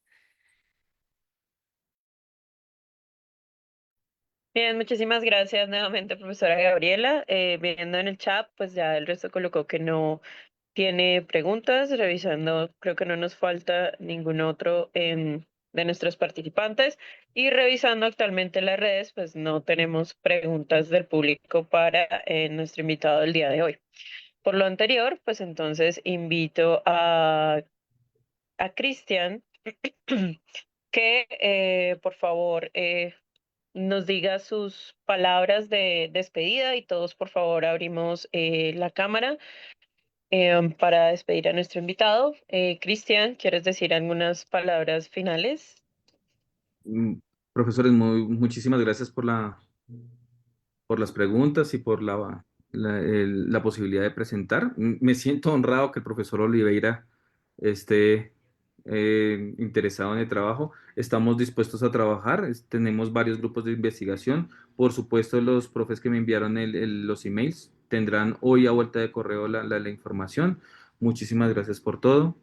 Bien, muchísimas gracias nuevamente, profesora Gabriela. Viendo en el chat, pues ya el resto colocó que no tiene preguntas. Revisando, creo que no nos falta ningún otro de nuestros participantes. Y revisando actualmente las redes, pues no tenemos preguntas del público para nuestro invitado del día de hoy. Por lo anterior, pues entonces invito a Cristian que por favor nos diga sus palabras de despedida y todos por favor abrimos la cámara para despedir a nuestro invitado. Cristian, ¿quieres decir algunas palabras finales? Mm, Profesores, muchísimas gracias por las preguntas y por la posibilidad de presentar. Me siento honrado que el profesor Oliveira esté interesado en el trabajo. Estamos dispuestos a trabajar. Tenemos varios grupos de investigación. Por supuesto, los profes que me enviaron los emails tendrán hoy a vuelta de correo la información. Muchísimas gracias por todo.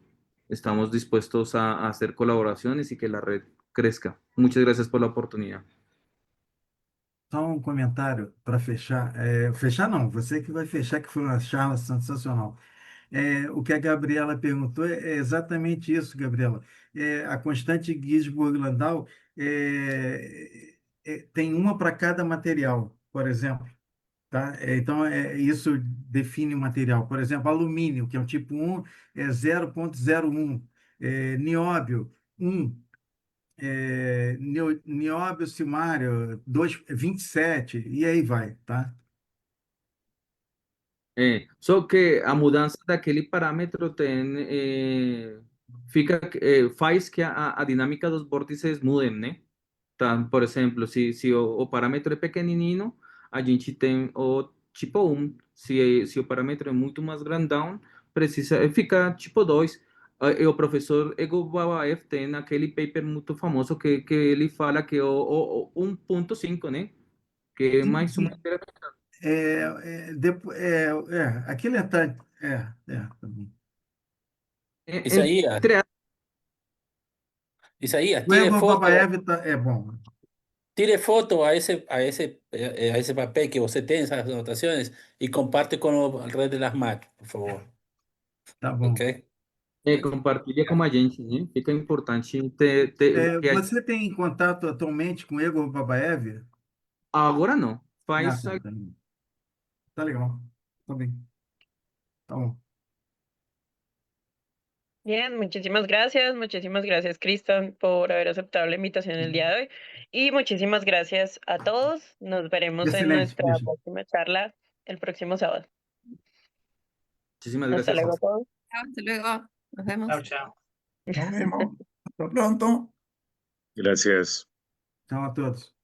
Estamos dispuestos a hacer colaboraciones y que la red crezca. Muchas gracias por la oportunidad. Só um comentário para fechar. Fechar não, você que vai fechar, que foi uma charla sensacional. O que a Gabriela perguntou é exatamente isso, Gabriela. A constante Ginzburg-Landau tem uma para cada material, por exemplo. Tá? Então, isso define o material. Por exemplo, alumínio, que é o tipo 1, é 0,01. Nióbio, 1. Nióbio silmário, 27, e aí vai, tá? Só que a mudança daquele parâmetro faz que a dinâmica dos vórtices mudem, né? Tá? Por exemplo, se o parâmetro é pequenininho, a gente tem o tipo 1. Se o parâmetro é muito mais grandão, fica tipo 2. E o professor Ego Babaev tem aquele paper muito famoso que ele fala que o 1.5, né? Que é mais uma Aquele tá, tá bom. Isaías, entre O Ego Babaev é bom. tire foto a ese papel que usted tiene, esas anotaciones, y comparte con el red de las Mac, por favor. Tá bom. ¿Ok? compartilha com a gente, né? Fica importante que Você tem contato atualmente com o Ego Babaev? agora não. Faz Tá legal. Tá bem. Tá bom. Bien, muchísimas gracias Cristian por haber aceptado la invitación el día de hoy y muchísimas gracias a todos. Nos veremos en Excelente, nuestra Cristian. próxima charla el próximo sábado. Muchísimas Hasta gracias. luego a todos. Hasta luego. Nos vemos. Ciao, ciao. Nos vemos. Hasta pronto. Gracias. Tchau a todos.